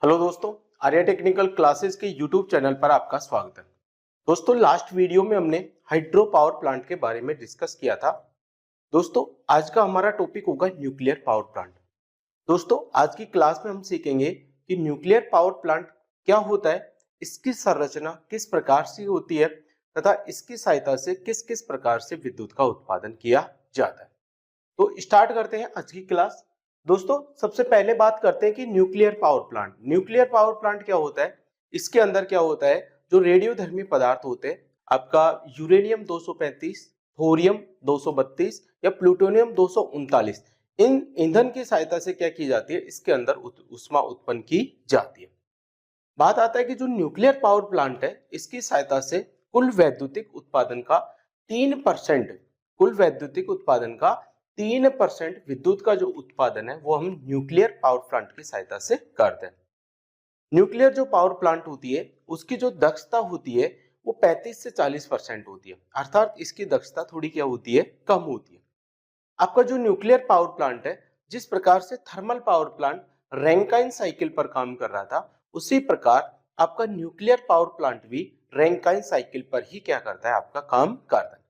Hello दोस्तों, Arya technical classes के YouTube channel पर आपका स्वागत है। दोस्तों, लास्ट वीडियो में हमने हाइड्रो पावर प्लांट के बारे में डिस्कस किया था। दोस्तों, आज का हमारा टॉपिक होगा न्यूक्लियर पावर प्लांट। दोस्तों, आज की क्लास में हम सीखेंगे कि न्यूक्लियर पावर प्लांट क्या होता है, इसकी संरचना किस प्रकार से होती है तथा इसकी सहायता से किस किस प्रकार से विद्युत का उत्पादन किया जाता है। तो स्टार्ट करते हैं आज की क्लास। दोस्तों, सबसे पहले बात करते हैं कि nuclear power plant. Nuclear power plant क्या होता है, इसके अंदर क्या होता है, जो रेडियोधर्मी पदार्थ होते हैं, आपका यूरेनियम 235, थोरियम 232 या प्लूटोनियम 239, इन ईंधन की सहायता से क्या की जाती है, इसके अंदर ऊष्मा उत्पन्न की जाती है। बात आता है कि जो न्यूक्लियर पावर प्लांट है, इसकी सहायता से कुल वैद्युतिक उत्पादन का 3%, कुल वैद्युतिक उत्पादन का 3% विद्युत का जो उत्पादन है वो हम न्यूक्लियर पावर प्लांट की सहायता से करते हैं। न्यूक्लियर जो पावर प्लांट होती है उसकी जो दक्षता होती है वो 35 से 40% होती है, अर्थात इसकी दक्षता थोड़ी क्या होती है, कम होती है। आपका जो न्यूक्लियर पावर प्लांट है, जिस प्रकार से thermal power plant Rankine cycle पर काम कर रहा था, उसी प्रकार आपका न्यूक्लियर पावर प्लांट भी रैंकाइन साइकिल पर ही क्या करता है, आपका काम करता है।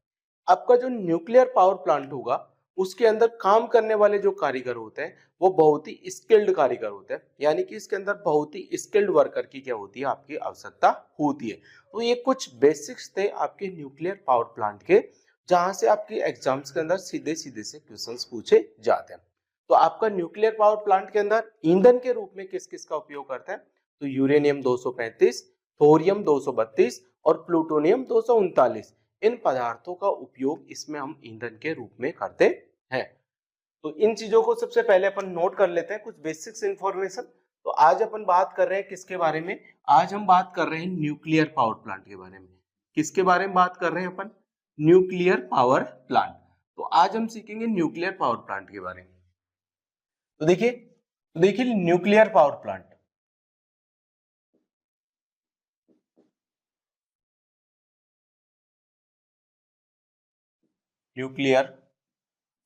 आपका जो न्यूक्लियर पावर प्लांट होगा उसके अंदर काम करने वाले जो कारीगर होते हैं वो बहुत ही स्किल्ड कारीगर होते हैं, यानी कि इसके अंदर बहुत ही स्किल्ड वर्कर की क्या होती है, आपकी आवश्यकता होती है। तो ये कुछ बेसिक्स थे आपके न्यूक्लियर पावर प्लांट के, जहां से आपके एग्जाम्स के अंदर सीधे सीधे से क्वेश्चंस पूछे जाते हैं। तो आपका न्यूक्लियर पावर प्लांट के अंदर ईंधन के रूप में किस किस का उपयोग करते हैं, तो यूरेनियम 235, थोरियम 232 और प्लूटोनियम 239, इन पदार्थों का उपयोग इसमें हम ईंधन के रूप में करते हैं। तो इन चीजों को सबसे पहले अपन नोट कर लेते हैं, कुछ बेसिक्स इंफॉर्मेशन। तो आज अपन बात कर रहे हैं किसके बारे में, आज हम बात कर रहे हैं न्यूक्लियर पावर प्लांट के बारे में। किसके बारे में बात कर रहे हैं अपन, न्यूक्लियर पावर प्लांट। तो आज हम सीखेंगे न्यूक्लियर पावर प्लांट के बारे में। तो देखिए nuclear power plant, nuclear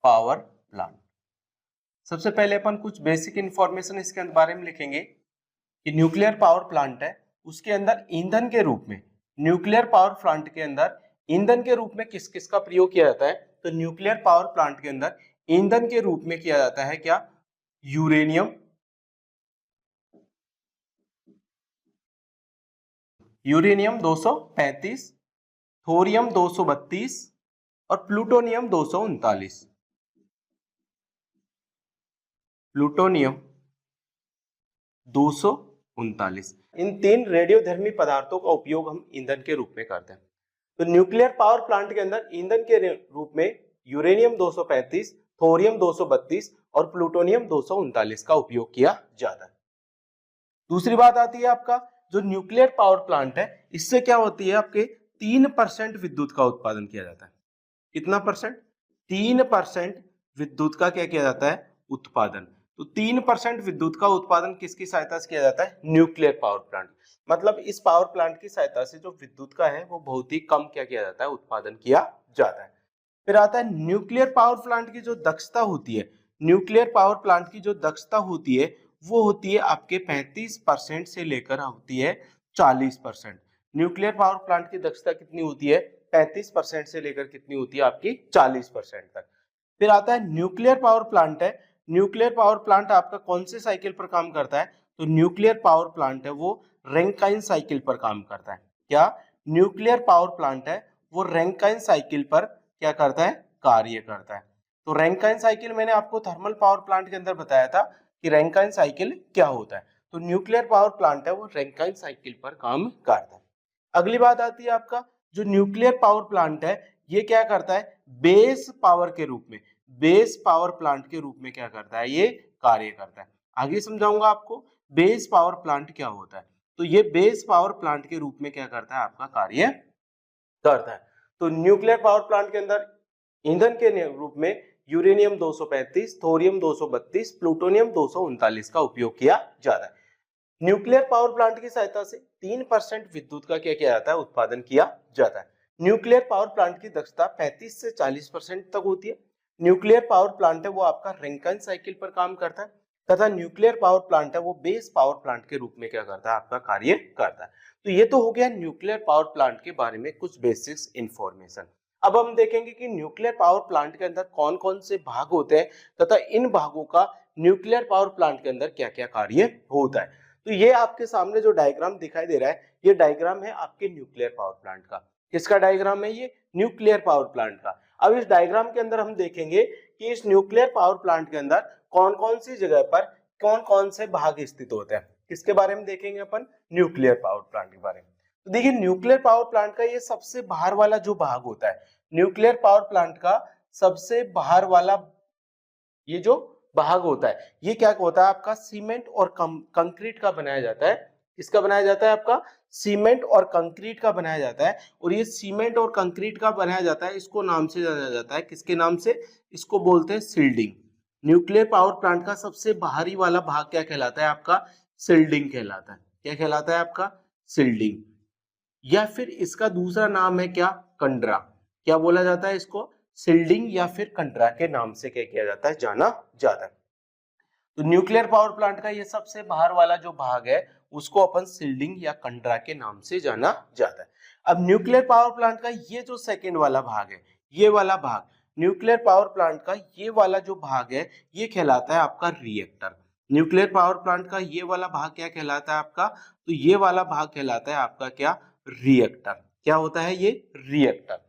power plant, सबसे पहले अपन कुछ बेसिक इंफॉर्मेशन इसके बारे में लिखेंगे कि न्यूक्लियर पावर प्लांट है, उसके अंदर ईंधन के रूप में, न्यूक्लियर पावर प्लांट के अंदर ईंधन के रूप में किस किस का प्रयोग किया जाता है, तो न्यूक्लियर पावर प्लांट के अंदर ईंधन के रूप में किया जाता है क्या, यूरेनियम, यूरेनियम 235, थोरियम 232 और प्लूटोनियम 239, प्लूटोनियम 239, इन तीन रेडियोधर्मी पदार्थों का उपयोग हम ईंधन के रूप में करते हैं। तो न्यूक्लियर पावर प्लांट के अंदर ईंधन के रूप में यूरेनियम 235, थोरियम 232 और प्लूटोनियम 239 का उपयोग किया जाता है। दूसरी बात आती है आपका जो न्यूक्लियर पावर प्लांट है, इससे क्या होती है, आपके 3% विद्युत का उत्पादन किया जाता है। कितना परसेंट, 3% विद्युत का क्या किया जाता है, उत्पादन। तो 3% विद्युत का उत्पादन किसकी सहायता से किया जाता है, न्यूक्लियर पावर प्लांट। मतलब इस पावर प्लांट की सहायता से जो विद्युत का है वो बहुत ही कम क्या किया जाता है, उत्पादन किया जाता है। फिर आता है न्यूक्लियर पावर प्लांट की जो दक्षता होती है, न्यूक्लियर पावर प्लांट की जो दक्षता होती है वो होती है आपके 35% से लेकर होती है 40%। न्यूक्लियर पावर प्लांट की दक्षता कितनी होती है, 35% से लेकर कितनी होती है, आपकी 40% तक। फिर आता है न्यूक्लियर पावर प्लांट है, न्यूक्लियर पावर प्लांट आपका कौन से साइकिल पर काम करता है, तो न्यूक्लियर पावर प्लांट है वो रैंकाइन साइकिल पर काम करता है। क्या, न्यूक्लियर पावर प्लांट है वो रैंकाइन साइकिल पर क्या करता है, कार्य करता है। तो रैंकाइन साइकिल मैंने आपको थर्मल पावर प्लांट के अंदर बताया था कि रैंकाइन साइकिल क्या होता है। तो न्यूक्लियर पावर प्लांट है वो रैंकाइन साइकिल पर काम करता है। अगली बात आती है आपका जो न्यूक्लियर पावर प्लांट है ये क्या करता है, बेस पावर के रूप में, बेस पावर प्लांट के रूप में क्या करता है, ये कार्य करता है। आगे समझाऊंगा आपको बेस पावर प्लांट क्या होता है। तो ये बेस पावर प्लांट के रूप में क्या करता है, आपका कार्य करता है। तो न्यूक्लियर पावर प्लांट के अंदर ईंधन के रूप में यूरेनियम 235, थोरियम 232, प्लूटोनियम 239 का उपयोग किया जाता है। न्यूक्लियर पावर प्लांट की सहायता से 3% विद्युत का क्या किया जाता है, उत्पादन किया जाता है। न्यूक्लियर पावर प्लांट की दक्षता 35 से 40% तक होती है। न्यूक्लियर पावर प्लांट है वो आपका रैंकाइन साइकिल पर काम करता है। तथा न्यूक्लियर पावर प्लांट है वो बेस पावर प्लांट के रूप में क्या करता है, आपका कार्य करता है। तो ये तो हो गया न्यूक्लियर पावर प्लांट के बारे में कुछ बेसिक्स इंफॉर्मेशन। अब हम देखेंगे कि न्यूक्लियर पावर प्लांट के अंदर कौन कौन से भाग होते हैं तथा इन भागों का न्यूक्लियर पावर प्लांट के अंदर क्या क्या कार्य होता है। तो ये आपके सामने जो डायग्राम दिखाई दे रहा है, ये डायग्राम है आपके न्यूक्लियर पावर प्लांट का। किसका डायग्राम है ये? न्यूक्लियर पावर प्लांट का। अब इस डायग्राम के अंदर हम देखेंगे कि इस न्यूक्लियर पावर प्लांट के अंदर कौन कौन सी जगह पर कौन कौन से भाग स्थित होते हैं। किसके बारे में देखेंगे अपन? न्यूक्लियर पावर प्लांट के बारे में। तो देखिए न्यूक्लियर पावर प्लांट का ये सबसे बाहर वाला जो भाग होता है, न्यूक्लियर पावर प्लांट का सबसे बाहर वाला ये जो भाग होता है, ये क्या होता है आपका? सीमेंट और कंक्रीट का बनाया जाता है। किसका बनाया जाता है? आपका सीमेंट और कंक्रीट का बनाया जाता है। और ये सीमेंट और कंक्रीट का बनाया जाता है, इसको नाम से जाना जाता है। किसके नाम से? इसको बोलते हैं शिल्डिंग। न्यूक्लियर पावर प्लांट का सबसे बाहरी वाला भाग क्या कहलाता है? आपका शिल्डिंग कहलाता है। क्या कहलाता है? आपका शिल्डिंग। या फिर इसका दूसरा नाम है क्या? कंडरा। क्या बोला जाता है इसको? शिल्डिंग या फिर कंडरा के नाम से क्या किया जाता है? जाना जाता है। तो न्यूक्लियर पावर प्लांट का ये सबसे बाहर वाला जो भाग है उसको अपन शिल्डिंग या कंडरा के नाम से जाना जाता है। अब न्यूक्लियर पावर प्लांट का ये जो सेकंड वाला भाग है, ये वाला भाग न्यूक्लियर पावर प्लांट का ये वाला जो भाग है ये कहलाता है आपका रिएक्टर। न्यूक्लियर पावर प्लांट का ये वाला भाग क्या कहलाता है आपका? तो ये वाला भाग कहलाता है आपका क्या? रिएक्टर। क्या होता है ये? रिएक्टर।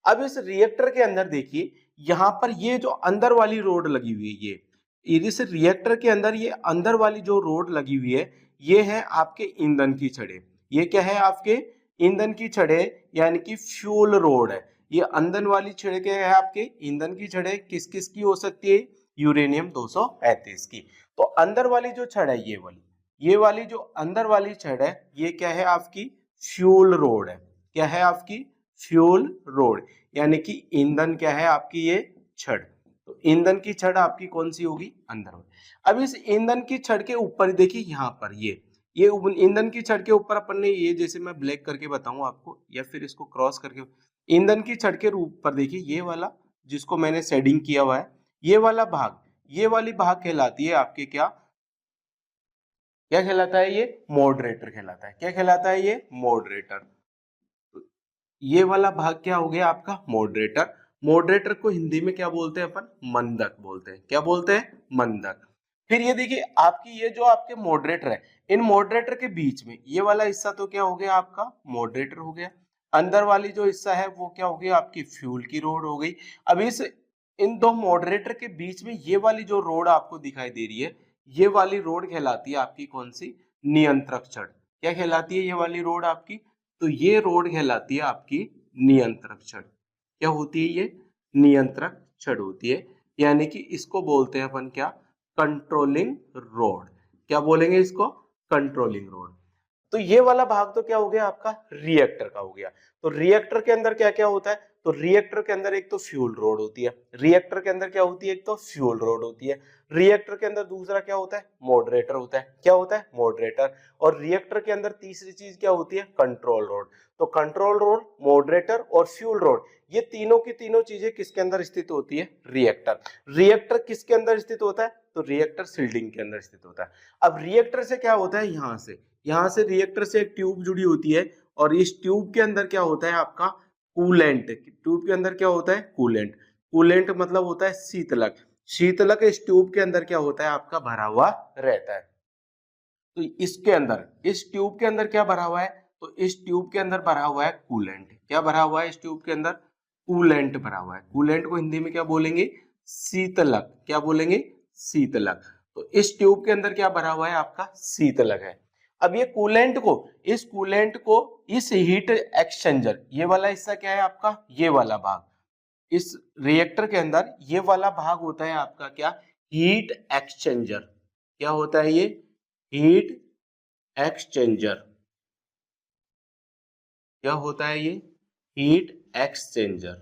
अब इस रिएक्टर के अंदर देखिए, यहाँ पर ये जो अंदर वाली रोड लगी हुई है, ये इस रिएक्टर के अंदर ये अंदर वाली जो रोड लगी हुई है, ये है आपके ईंधन की छड़ें। ये क्या है? आपके ईंधन की छड़ें, यानी कि फ्यूल रोड है। ये अंदर वाली छड़ें क्या है? आपके ईंधन की छड़ें किस किस की हो सकती है? यूरेनियम 235 की। तो अंदर वाली जो छड़ है ये वाली जो अंदर वाली छड़ है, ये क्या है? आपकी फ्यूल रोड है। क्या है? आपकी फ्यूल रोड, यानी कि ईंधन क्या है? आपकी ये छड़। तो ईंधन की छड़ आपकी कौन सी होगी? अंदर होगी। अब इस ईंधन की छड़ के ऊपर देखिए, यहाँ पर ये ईंधन की छड़ के ऊपर अपन ने ये, जैसे मैं ब्लैक करके बताऊं आपको या फिर इसको क्रॉस करके, ईंधन की छड़ के ऊपर देखिए ये वाला जिसको मैंने शेडिंग किया हुआ है, ये वाला भाग, ये वाली भाग कहलाती है आपके क्या? क्या कहलाता है ये? मॉडरेटर कहलाता है। क्या कहलाता है ये? मॉडरेटर। ये वाला भाग क्या हो गया आपका? मॉडरेटर। मॉडरेटर को हिंदी में क्या बोलते हैं अपन? मंदक बोलते हैं। क्या बोलते हैं? मंदक। फिर ये देखिए आपकी ये जो आपके मॉडरेटर है, इन मॉडरेटर के बीच में ये वाला हिस्सा तो क्या हो गया आपका? मॉडरेटर हो गया। अंदर वाली जो हिस्सा है वो क्या हो गया? आपकी फ्यूल की रोड हो गई। अब इस इन दो मॉडरेटर के बीच में ये वाली जो रोड आपको दिखाई दे रही है, ये वाली रोड कहलाती है आपकी कौन सी? नियंत्रक छड़। क्या कहलाती है ये वाली रोड आपकी? तो ये रोड कहलाती है आपकी नियंत्रक छड़। क्या होती है ये? नियंत्रक छड़ होती है, यानी कि इसको बोलते हैं अपन क्या? Controlling road. क्या बोलेंगे इसको? Controlling road. तो ये वाला भाग तो क्या हो गया आपका? रिएक्टर का हो गया। तो रिएक्टर के अंदर क्या क्या होता है? तो रिएक्टर के अंदर एक तो फ्यूल रोड होती है। रिएक्टर के अंदर क्या होती है? एक तो फ्यूल रोड होती है। रिएक्टर के अंदर दूसरा क्या होता है? मॉडरेटर होता है। क्या होता है? मॉडरेटर। और रिएक्टर के अंदर तीसरी चीज क्या होती है? Control road. तो कंट्रोल रोड, मॉडरेटर और फ्यूल रोड, ये तीनों की तीनों चीजें किसके अंदर स्थित होती है? रिएक्टर। रिएक्टर किसके अंदर स्थित होता है? तो रिएक्टर शिल्डिंग के अंदर स्थित होता है। अब रिएक्टर से क्या होता है? यहाँ से रिएक्टर से एक ट्यूब जुड़ी होती है, और इस ट्यूब के अंदर क्या होता है आपका? कूलेंट। ट्यूब के अंदर क्या होता है? कूलेंट। कूलेंट मतलब होता है शीतलक। शीतलक इस ट्यूब के अंदर क्या होता है? आपका भरा हुआ रहता है। तो इसके अंदर, इस ट्यूब के अंदर क्या भरा हुआ है? तो इस ट्यूब के अंदर भरा हुआ है कूलेंट। क्या भरा हुआ है इस ट्यूब के अंदर? कूलेंट भरा हुआ है। कूलेंट को हिंदी में क्या बोलेंगे? शीतलक। क्या बोलेंगे? शीतलक। तो इस ट्यूब के अंदर क्या भरा हुआ है? आपका शीतलक है। अब ये कूलेंट को इस हीट एक्सचेंजर, ये वाला हिस्सा क्या है आपका? ये वाला भाग, इस रिएक्टर के अंदर ये वाला भाग होता है आपका क्या? Heat exchanger. क्या होता है ये? Heat exchanger. क्या होता है ये? Heat exchanger.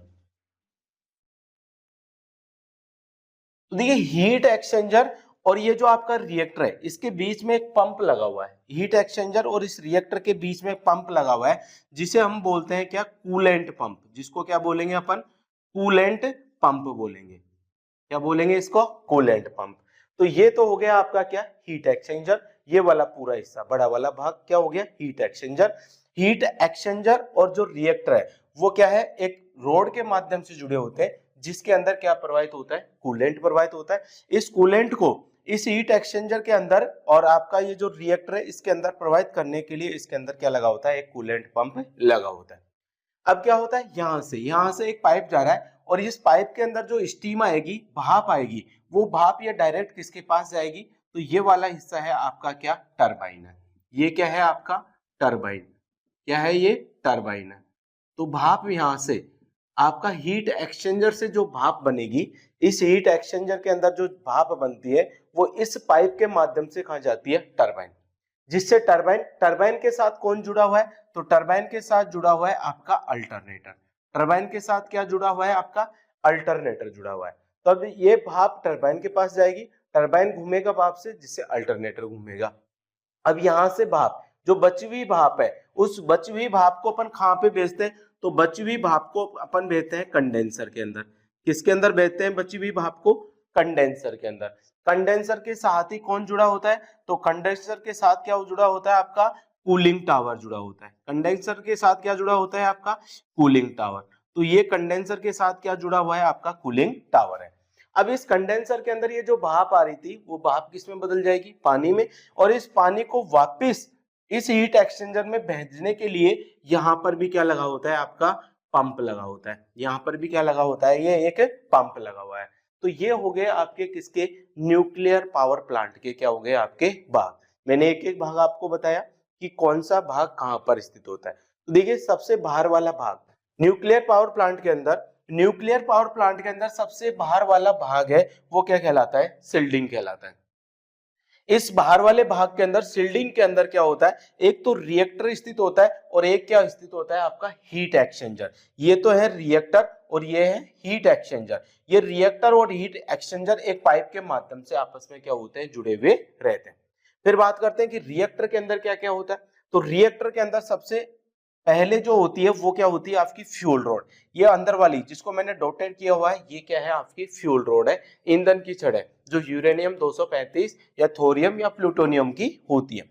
तो देखिए हीट एक्सचेंजर और ये जो आपका रिएक्टर है, इसके बीच में एक पंप लगा हुआ है। हीट एक्सचेंजर और इस रिएक्टर के बीच में एक पंप लगा हुआ है, जिसे हम बोलते हैं क्या? Coolant pump. जिसको क्या बोलेंगे अपन? कूलेंट पंप बोलेंगे। क्या बोलेंगे इसको? Coolant pump. तो ये तो हो गया आपका क्या, हीट एक्सचेंजर। ये वाला पूरा हिस्सा बड़ा वाला भाग क्या हो गया, हीट एक्सचेंजर। हीट एक्सचेंजर और जो रिएक्टर है वो क्या है, एक रोड के माध्यम से जुड़े होते हैं, जिसके अंदर क्या प्रवाहित होता है, कूलेंट प्रवाहित होता है। इस कूलेंट को इस हीट एक्सचेंजर के अंदर और आपका ये जो रिएक्टर है इसके अंदर प्रवाहित करने के लिए इसके अंदर क्या लगा होता है, एक कूलेंट पंप लगा होता है। अब क्या होता है, यहां से एक पाइप जा रहा है और इस पाइप के अंदर जो स्टीम आएगी, भाप आएगी, वो भाप ये डायरेक्ट किसके पास जाएगी, तो ये वाला हिस्सा है आपका क्या, टरबाइन है। ये क्या है आपका, टरबाइन। क्या है ये, टरबाइन है। तो भाप यहां से आपका हीट एक्सचेंजर से जो भाप बनेगी, इस हीट एक्सचेंजर के अंदर जो भाप बनती है वो इस पाइप के माध्यम से कहा जाती है टरबाइन। जिससे टरबाइन, टरबाइन के साथ कौन जुड़ा हुआ है, तो टरबाइन के साथ जुड़ा हुआ है आपका अल्टरनेटर। टरबाइन के साथ क्या जुड़ा हुआ है, आपका अल्टरनेटर जुड़ा हुआ है। तो अब ये भाप टरबाइन के पास जाएगी, टरबाइन घूमेगा भाप से, जिससे अल्टरनेटर घूमेगा। अब यहां से भाप, जो बची हुई भाप है, उस बची हुई भाप को अपन कहां पे भेजते हैं, तो बची हुई भाप को अपन भेजते हैं कंडेंसर के अंदर। किसके अंदर भेजते हैं बची हुई भाप को, कंडेंसर के अंदर। कंडेंसर के साथ ही कौन जुड़ा होता है, तो कंडेंसर के साथ क्या जुड़ा होता है आपका, कूलिंग टावर जुड़ा होता है। कंडेंसर के साथ क्या जुड़ा होता है आपका, कूलिंग टावर। तो ये कंडेंसर के साथ क्या जुड़ा हुआ है आपका, कूलिंग टावर है। अब इस कंडेंसर के अंदर ये जो भाप आ रही थी वो भाप किस में बदल जाएगी, पानी में। और इस पानी को वापस इस हीट एक्सचेंजर में भेजने के लिए यहां पर भी क्या लगा होता है आपका, पंप लगा होता है। यहां पर भी क्या लगा होता है, ये एक पंप लगा हुआ है। तो ये हो गए आपके किसके, न्यूक्लियर पावर प्लांट के क्या हो गए आपके भाग। मैंने एक एक भाग आपको बताया कि कौन सा भाग कहां पर स्थित होता है। तो देखिए सबसे बाहर वाला भाग न्यूक्लियर पावर प्लांट के अंदर, न्यूक्लियर पावर प्लांट के अंदर सबसे बाहर वाला भाग है वो क्या कहलाता है, शिल्डिंग कहलाता है। इस बाहर वाले भाग के अंदर, शिल्डिंग के अंदर क्या होता है, एक तो रिएक्टर स्थित होता है और एक क्या स्थित होता है आपका, हीट एक्सचेंजर। ये तो है रिएक्टर और ये है हीट एक्सचेंजर। ये रिएक्टर और हीट एक्सचेंजर एक पाइप के माध्यम से आपस में क्या होते हैं, जुड़े हुए रहते हैं। फिर बात करते हैं कि रिएक्टर के अंदर क्या क्या होता है। तो रिएक्टर के अंदर सबसे पहले जो होती है वो क्या होती है आपकी, फ्यूल रोड। ये अंदर वाली जिसको मैंने डॉटेड किया हुआ है, ये क्या है आपकी, फ्यूल रोड है, ईंधन की छड़ है, जो यूरेनियम 235 या थोरियम या प्लूटोनियम की होती है।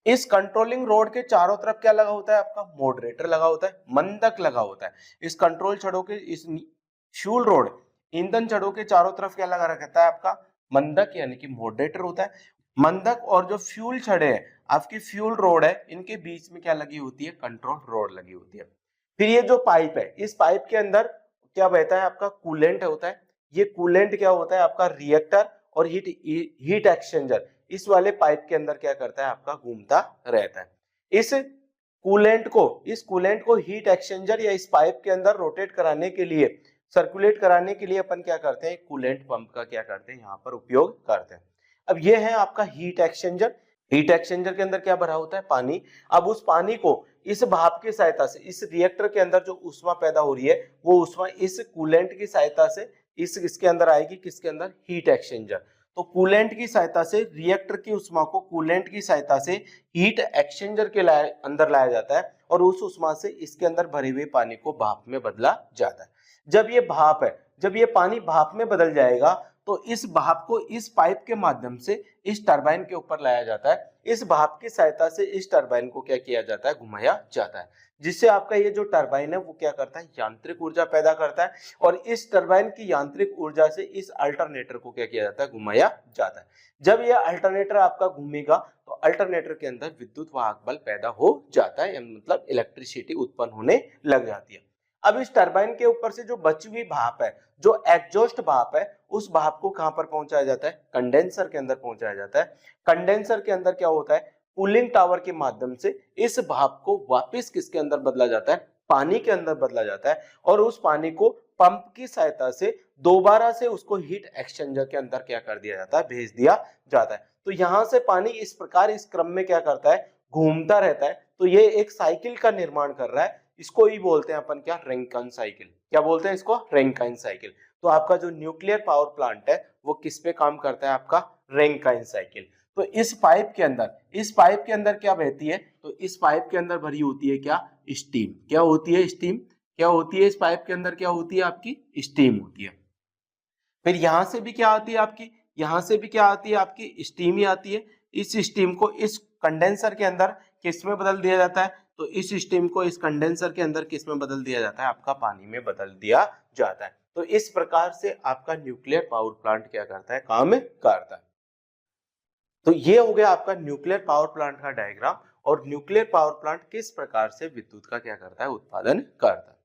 इस कंट्रोलिंग रोड के चारों तरफ क्या लगा होता है आपका, मॉडरेटर लगा होता है, मंदक लगा होता है। इस कंट्रोल छड़ों के, इस फ्यूल रोड ईंधन छड़ों के चारों तरफ क्या लगा रहता है आपका, मंदक यानी कि मॉडरेटर होता है। मंदक और जो फ्यूल छड़े हैं आपकी, फ्यूल रोड है, इनके बीच में क्या लगी होती है, कंट्रोल रोड लगी होती है। फिर ये जो पाइप है, इस पाइप के अंदर क्या बहता है आपका, कूलेंट होता है। ये कूलेंट क्या होता है आपका, रिएक्टर और हीट एक्सचेंजर इस वाले पाइप के अंदर क्या करता है आपका, घूमता रहता है। इस कूलेंट को हीट एक्सचेंजर या इस पाइप के अंदर रोटेट कराने के लिए, सर्कुलेट कराने के लिए अपन क्या करते हैं, कूलेंट पंप का क्या करते हैं, यहाँ पर उपयोग करते हैं। अब ये है आपका हीट एक्सचेंजर। हीट एक्सचेंजर के अंदर क्या भरा होता है, पानी। अब उस पानी को इस भाप की सहायता से, इस रिएक्टर के अंदर जो ऊष्मा पैदा हो रही है वो ऊष्मा इस कूलेंट की सहायता से इसके अंदर आएगी, किसके अंदर, हीट एक्सचेंजर। तो कूलेंट की सहायता से रिएक्टर की ऊष्मा को कूलेंट की सहायता से हीट एक्सचेंजर के अंदर लाया जाता है और उस ऊष्मा से इसके अंदर भरे हुए पानी को भाप में बदला जाता है। जब ये भाप है, जब ये पानी भाप में बदल जाएगा तो इस भाप को इस पाइप के माध्यम से इस टरबाइन के ऊपर लाया जाता है। इस भाप की सहायता से इस टरबाइन को क्या किया जाता है, घुमाया जाता है, जिससे आपका ये जो टरबाइन है वो क्या करता है, यांत्रिक ऊर्जा पैदा करता है। और इस टरबाइन की यांत्रिक ऊर्जा से इस अल्टरनेटर को क्या किया जाता है, घुमाया जाता है। जब ये अल्टरनेटर आपका घूमेगा तो अल्टरनेटर के अंदर विद्युत वाहक बल पैदा हो जाता है, मतलब इलेक्ट्रिसिटी उत्पन्न होने लग जाती है। अब इस टरबाइन के ऊपर से जो बची हुई भाप है, जो एग्जॉस्ट भाप है, उस भाप को कहां पर पहुंचाया जाता है, कंडेंसर के अंदर पहुंचाया जाता है। कंडेंसर के अंदर क्या होता है, कूलिंग टावर के माध्यम से इस भाप को वापस किसके अंदर बदला जाता है, पानी के अंदर बदला जाता है। और उस पानी को पंप की सहायता से दोबारा से उसको हीट एक्सचेंजर के अंदर क्या कर दिया जाता है, भेज दिया जाता है। तो यहां से पानी इस प्रकार इस क्रम में क्या करता है, घूमता रहता है। तो ये एक साइकिल का निर्माण कर रहा है। इसको ही बोलते हैं अपन क्या, रैंकिन साइकिल। क्या बोलते हैं इसको, रैंकिन साइकिल। तो आपका जो न्यूक्लियर पावर प्लांट है वो किस पे काम करता है, आपका रैंकिन साइकिल। तो इस पाइप के अंदर क्या बहती है, तो इस पाइप के अंदर भरी होती है क्या, स्टीम। क्या होती है, स्टीम। क्या होती है इस पाइप के अंदर, क्या होती है आपकी, स्टीम होती है। फिर यहां से भी क्या आती है आपकी, यहाँ से भी क्या आती है, आपकी स्टीम ही आती है। इस स्टीम को इस कंडेंसर के अंदर किस में बदल दिया जाता है, तो इस स्टीम को इस कंडेंसर के अंदर किस में बदल दिया जाता है, आपका पानी में बदल दिया जाता है। तो इस प्रकार से आपका न्यूक्लियर पावर प्लांट क्या करता है, काम करता है। तो ये हो गया आपका न्यूक्लियर पावर प्लांट का डायग्राम, और न्यूक्लियर पावर प्लांट किस प्रकार से विद्युत का क्या करता है, उत्पादन करता है।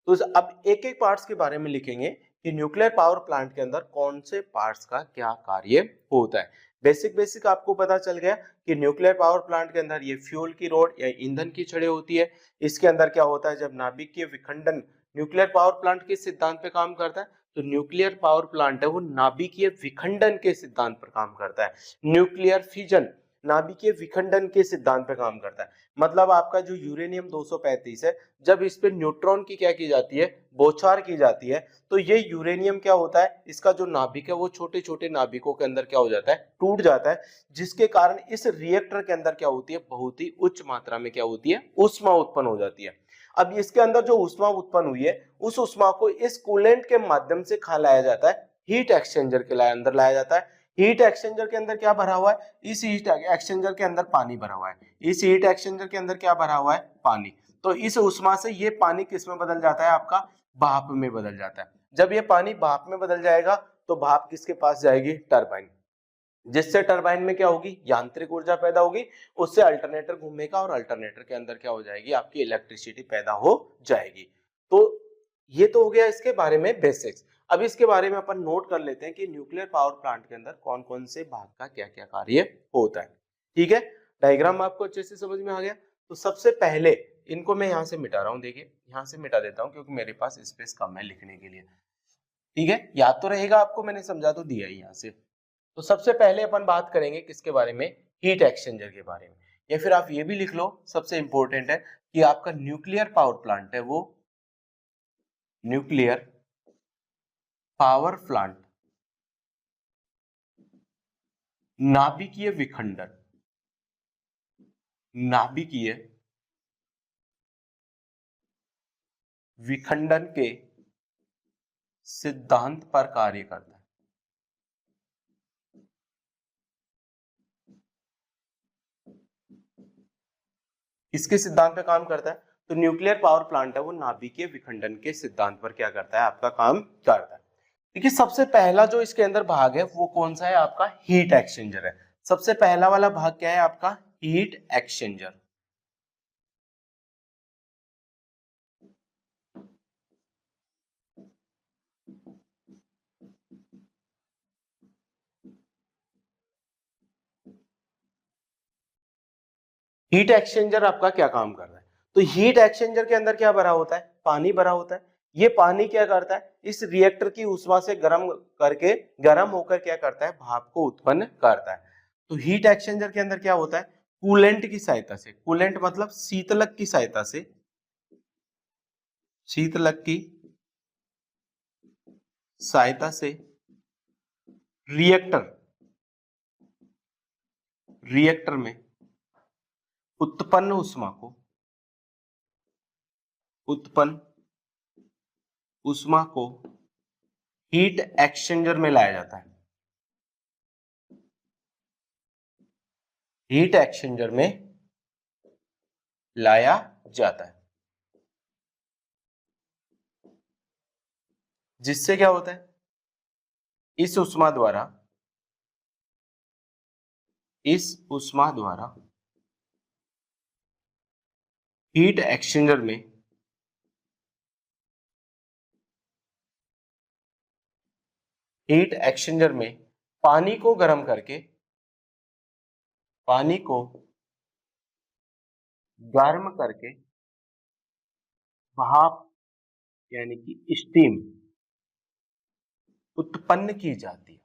तो अब एक एक पार्ट्स के बारे में लिखेंगे कि न्यूक्लियर पावर प्लांट के अंदर कौन से पार्ट्स का क्या कार्य होता है। बेसिक आपको पता चल गया कि न्यूक्लियर पावर प्लांट के अंदर ये फ्यूल की रोड या ईंधन की छड़ें होती है। इसके अंदर क्या होता है, जब नाभिकीय विखंडन न्यूक्लियर पावर प्लांट के सिद्धांत पे काम करता है, तो न्यूक्लियर पावर प्लांट है वो नाभिकीय विखंडन के सिद्धांत पर काम करता है। न्यूक्लियर फिजन नाभिकीय विखंडन के सिद्धांत पे काम करता है। मतलब आपका जो यूरेनियम 235 है, जब इस पे न्यूट्रॉन की क्या की जाती है, बौछार की जाती है, तो ये यूरेनियम क्या होता है, इसका जो नाभिक है वो छोटे छोटे नाभिकों के अंदर क्या हो जाता है, टूट जाता है, जिसके कारण इस रिएक्टर के अंदर क्या होती है, बहुत ही उच्च मात्रा में क्या होती है, ऊष्मा उत्पन्न हो जाती है। अब इसके अंदर जो ऊष्मा उत्पन्न हुई है, उस ऊष्मा को इस कूलेंट के माध्यम से कहां लाया जाता है, हीट एक्सचेंजर के अंदर लाया जाता है। हीट एक्सचेंजर के अंदर क्या भरा हुआ है, इस हीट एक्सचेंजर के अंदर पानी भरा हुआ है। इस हीट एक्सचेंजर के अंदर क्या भरा हुआ है, पानी। तो इस ऊष्मा से ये पानी किस में बदल जाता है, आपका भाप में बदल जाता है। जब ये पानी भाप में बदल जाएगा तो भाप किसके पास जाएगी, टरबाइन, जिससे टरबाइन में क्या होगी, यांत्रिक ऊर्जा पैदा होगी, उससे अल्टरनेटर घूमेगा और अल्टरनेटर के अंदर क्या हो जाएगी, आपकी इलेक्ट्रिसिटी पैदा हो जाएगी। तो ये तो हो गया इसके बारे में बेसिक्स। अब इसके बारे में अपन नोट कर लेते हैं कि न्यूक्लियर पावर प्लांट के अंदर कौन कौन से भाग का क्या क्या कार्य होता है। ठीक है, डायग्राम आपको अच्छे से समझ में आ गया। तो सबसे पहले इनको मैं यहाँ से मिटा रहा हूँ, देखिए यहाँ से मिटा देता हूँ क्योंकि मेरे पास स्पेस कम है लिखने के लिए। ठीक है, याद तो रहेगा आपको, मैंने समझा तो दिया ही यहाँ से। तो सबसे पहले अपन बात करेंगे किसके बारे में, हीट एक्सचेंजर के बारे में। या फिर आप ये भी लिख लो, सबसे इंपॉर्टेंट है कि आपका न्यूक्लियर पावर प्लांट है वो न्यूक्लियर पावर प्लांट नाभिकीय विखंडन, नाभिकीय विखंडन के सिद्धांत पर कार्य करता है। किसके सिद्धांत पे काम करता है, तो न्यूक्लियर पावर प्लांट है वो नाभिकीय विखंडन के सिद्धांत पर क्या करता है, आपका काम करता है। देखिए सबसे पहला जो इसके अंदर भाग है वो कौन सा है, आपका हीट एक्सचेंजर है। सबसे पहला वाला भाग क्या है, आपका हीट एक्सचेंजर। हीट एक्सचेंजर आपका क्या काम कर रहा है, तो हीट एक्सचेंजर के अंदर क्या भरा होता है, पानी भरा होता है। ये पानी क्या करता है, इस रिएक्टर की ऊष्मा से गर्म होकर क्या करता है, भाप को उत्पन्न करता है। तो हीट एक्सचेंजर के अंदर क्या होता है, कूलेंट की सहायता से, कूलेंट मतलब शीतलक की सहायता से, शीतलक की सहायता से रिएक्टर में उत्पन्न ऊष्मा को हीट एक्सचेंजर में लाया जाता है। हीट एक्सचेंजर में लाया जाता है, जिससे क्या होता है, इस ऊष्मा द्वारा हीट एक्सचेंजर में पानी को गर्म करके भाप यानी कि स्टीम उत्पन्न की जाती है।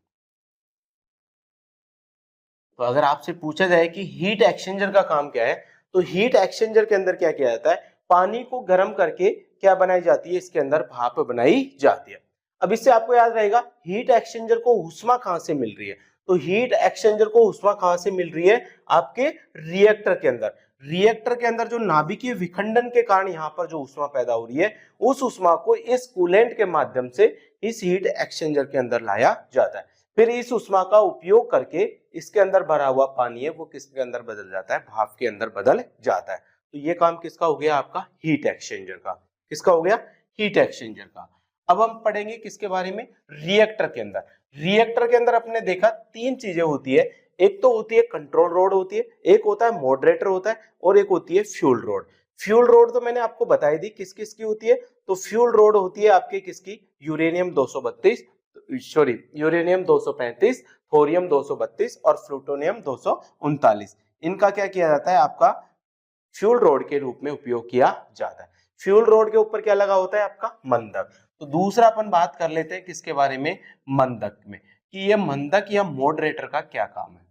तो अगर आपसे पूछा जाए कि हीट एक्सचेंजर का काम क्या है, तो हीट एक्सचेंजर के अंदर क्या किया जाता है, पानी को गर्म करके क्या बनाई जाती है, इसके अंदर भाप बनाई जाती है। अब इससे आपको याद रहेगा हीट एक्सचेंजर को ऊष्मा कहां से मिल रही है, तो हीट एक्सचेंजर को ऊष्मा कहां से मिल रही है, आपके रिएक्टर के अंदर। रिएक्टर के अंदर जो नाभिकीय विखंडन के कारण यहां पर जो ऊष्मा पैदा हो रही है, उस ऊष्मा को इस कूलेंट के माध्यम से इस हीट एक्सचेंजर के अंदर लाया जाता है। फिर इस उष्मा का उपयोग करके इसके अंदर भरा हुआ पानी है वो किसके अंदर बदल जाता है, भाप के अंदर बदल जाता है। तो ये काम किसका हो गया, आपका हीट एक्सचेंजर का। किसका हो गया, हीट एक्सचेंजर का। अब हम पढ़ेंगे किसके बारे में, रिएक्टर के अंदर। रिएक्टर के अंदर अपने देखा तीन चीजें होती है, एक तो होती है कंट्रोल रोड होती है, एक होता है मॉडरेटर होता है, और एक होती है फ्यूल रोड। फ्यूल रोड तो मैंने आपको बताई दी किस किस की होती है, तो फ्यूल रोड होती है आपके किसकी, यूरेनियम 232, सॉरी यूरेनियम 235, थोरियम 232 और प्लूटोनियम 239। इनका क्या किया जाता है, आपका फ्यूल रोड के रूप में उपयोग किया जाता है। फ्यूल रोड के ऊपर क्या लगा होता है, आपका मंदक। तो दूसरा अपन बात कर लेते हैं किसके बारे में, मंदक में, कि ये मंदक या मॉडरेटर का क्या काम है।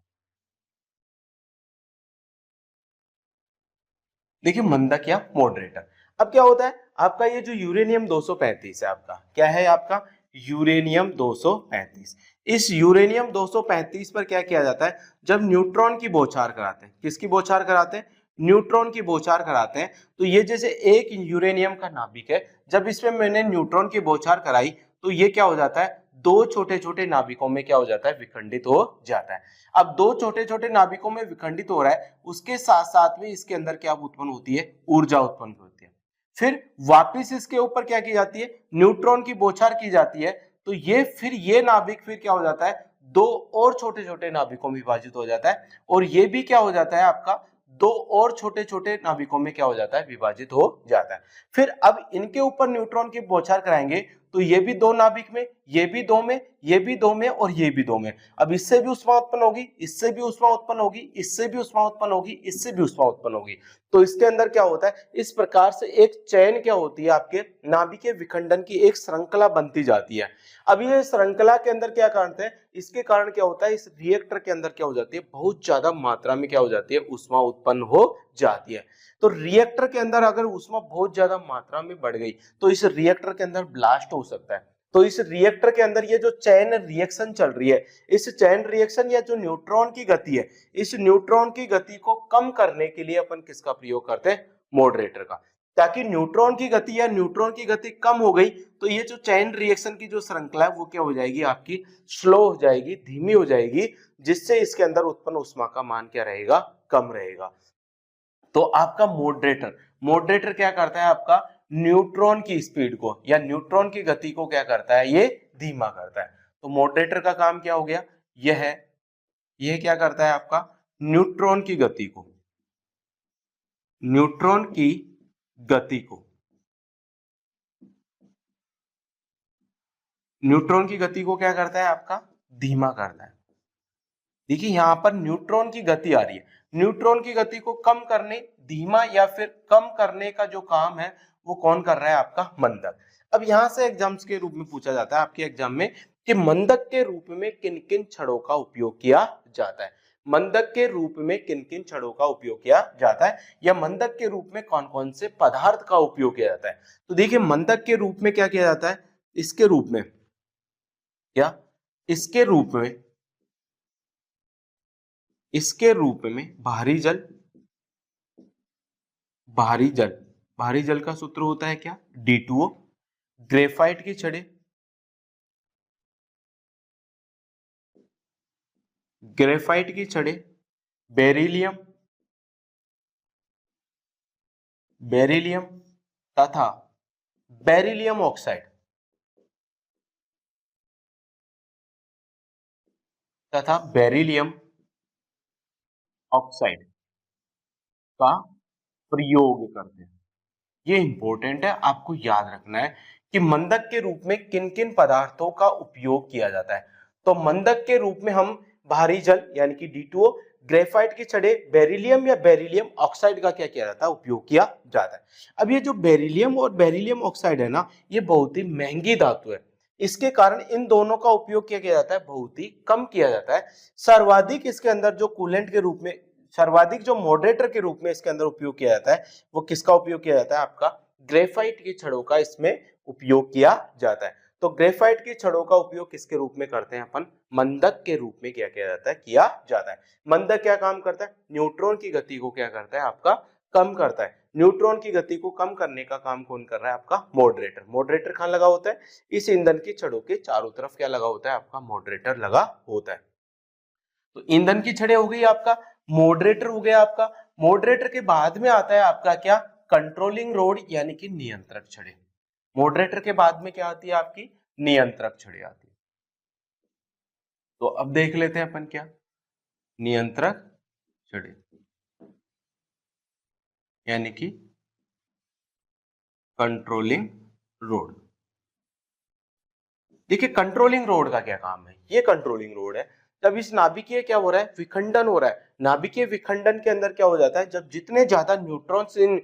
देखिए मंदक या मॉडरेटर, अब क्या होता है आपका, ये जो यूरेनियम 235 है आपका, क्या है आपका यूरेनियम 235। इस यूरेनियम 235 पर क्या किया जाता है, जब न्यूट्रॉन की बौछार कराते हैं, किसकी बौछार कराते हैं, न्यूट्रॉन की बौछार कराते हैं। तो ये जैसे एक यूरेनियम का नाभिक है, जब इसमें मैंने न्यूट्रॉन की बौछार कराई तो ये क्या हो जाता है, दो छोटे छोटे नाभिकों में क्या हो जाता है, विखंडित हो जाता है। अब दो छोटे छोटे नाभिकों में विखंडित हो रहा है, उसके साथ साथ में इसके अंदर क्या उत्पन्न होती है, ऊर्जा उत्पन्न होती है। फिर वापिस इसके ऊपर क्या की जाती है, न्यूट्रॉन की बौछार की जाती है। तो ये फिर ये नाभिक फिर क्या हो जाता है, दो और छोटे छोटे नाभिकों में विभाजित हो जाता है, और ये भी क्या हो जाता है आपका, दो और छोटे छोटे नाभिकों में क्या हो जाता है, विभाजित हो जाता है। फिर अब इनके ऊपर न्यूट्रॉन की बौछार कराएंगे तो ये भी दो नाभिक में, ये भी दो में, ये भी दो में, और ये भी दो में। अब इससे भी उष्मा उत्पन्न होगी, इससे भी उष्मा उत्पन्न होगी, इससे भी उष्मा उत्पन्न होगी, इससे भी उष्मा उत्पन्न होगी। तो इसके अंदर क्या होता है, इस प्रकार से एक चैन क्या होती है, आपके नाभिकीय विखंडन की एक श्रृंखला बनती जाती है। अब ये श्रृंखला के अंदर क्या करते हैं, इसके कारण क्या होता है, इस रिएक्टर के अंदर क्या हो जाती है, बहुत ज्यादा मात्रा में क्या हो जाती है, उष्मा उत्पन्न हो जाती है। तो रिएक्टर के अंदर अगर उष्मा बहुत ज्यादा मात्रा में बढ़ गई तो इस रिएक्टर के अंदर ब्लास्ट हो सकता है। तो इस रिएक्टर के अंदर ये जो चैन रिएक्शन चल रही है, इस चैन रिएक्शन या जो न्यूट्रॉन की गति है, इस न्यूट्रॉन की गति को कम करने के लिए अपन किसका प्रयोग करते हैं, मॉडरेटर का। ताकि न्यूट्रॉन की गति या न्यूट्रॉन की गति कम हो गई तो ये जो चैन रिएक्शन की जो श्रृंखला है वो क्या हो जाएगी, आपकी स्लो हो जाएगी, धीमी हो जाएगी, जिससे इसके अंदर उत्पन्न उष्मा का मान क्या रहेगा, कम रहेगा। तो आपका मॉडरेटर, मॉडरेटर क्या करता है, आपका न्यूट्रॉन की स्पीड को या न्यूट्रॉन की गति को क्या करता है, ये धीमा करता है। तो मॉडरेटर का काम क्या हो गया, यह है, यह क्या करता है आपका, न्यूट्रॉन की गति को, न्यूट्रॉन की गति को, न्यूट्रॉन की गति को क्या करता है, आपका धीमा करता है। देखिए यहां पर न्यूट्रॉन की गति आ रही है, न्यूट्रॉन की गति को कम करने, धीमा या फिर कम करने का जो काम है वो कौन कर रहा है, आपका मंदक। अब यहां से एग्जाम्स के रूप में पूछा जाता है आपके एग्जाम में कि मंदक के रूप में किन किन छड़ों का उपयोग किया जाता है, मंदक के रूप में किन किन छड़ों का उपयोग किया जाता है, या मंदक के रूप में कौन कौन से पदार्थ का उपयोग किया जाता है। तो देखिए मंदक के रूप में क्या किया जाता है, इसके रूप में क्या, इसके रूप में, इसके रूप में भारी जल, भारी जल, भारी जल का सूत्र होता है क्या, D2O। ग्रेफाइट की छड़ें, ग्रेफाइट की छड़ें, बेरिलियम, बेरिलियम तथा बेरिलियम ऑक्साइड, तथा बेरिलियम ऑक्साइड का प्रयोग करते हैं। ये इंपॉर्टेंट है, आपको याद रखना है कि मंदक के रूप में किन किन पदार्थों का उपयोग किया जाता है। तो मंदक के रूप में हम भारी जल यानी कि D2O, ग्रेफाइट की छड़ें, बेरिलियम या बेरिलियम ऑक्साइड का क्या किया जाता है, उपयोग किया जाता है। अब ये जो बेरिलियम और बेरिलियम ऑक्साइड है ना, ये बहुत ही महंगी धातु है, इसके कारण इन दोनों का उपयोग क्या किया जाता है, बहुत ही कम किया जाता है। सर्वाधिक इसके अंदर जो कूलेंट के रूप में, सर्वाधिक जो मॉडरेटर के रूप में इसके अंदर उपयोग किया जाता है वो किसका उपयोग किया जाता है, आपका ग्रेफाइट की छड़ों का इसमें उपयोग किया जाता है। तो ग्रेफाइट की छड़ों का उपयोग किसके रूप में करते हैं अपन, मंदक के रूप में क्या किया जाता है, किया जाता है। मंदक क्या काम करता है, न्यूट्रॉन की गति को क्या करता है, आपका कम करता है। न्यूट्रॉन की गति को कम करने का काम कौन कर रहा है? आपका मॉडरेटर। मॉडरेटर कहाँ लगा होता है? इस ईंधन की छड़ों के चारों तरफ क्या लगा होता है? आपका मॉडरेटर लगा होता है। तो ईंधन की छड़ें हो गई आपका, मॉडरेटर हो गया आपका। मॉडरेटर के बाद में आता है आपका क्या? कंट्रोलिंग रोड यानी कि नियंत्रक छड़ें। मॉडरेटर के बाद में क्या आती है? आपकी नियंत्रक छड़ें आती है। तो अब देख लेते हैं अपन क्या, नियंत्रक छड़ें यानी कि कंट्रोलिंग रोड। देखिए कंट्रोलिंग रोड का क्या काम है? ये कंट्रोलिंग रोड है जब इस नाभिकीय क्या हो रहा है? विखंडन हो रहा है। नाभिकीय विखंडन के अंदर क्या हो जाता है? जब जितने ज्यादा न्यूट्रॉन्स इन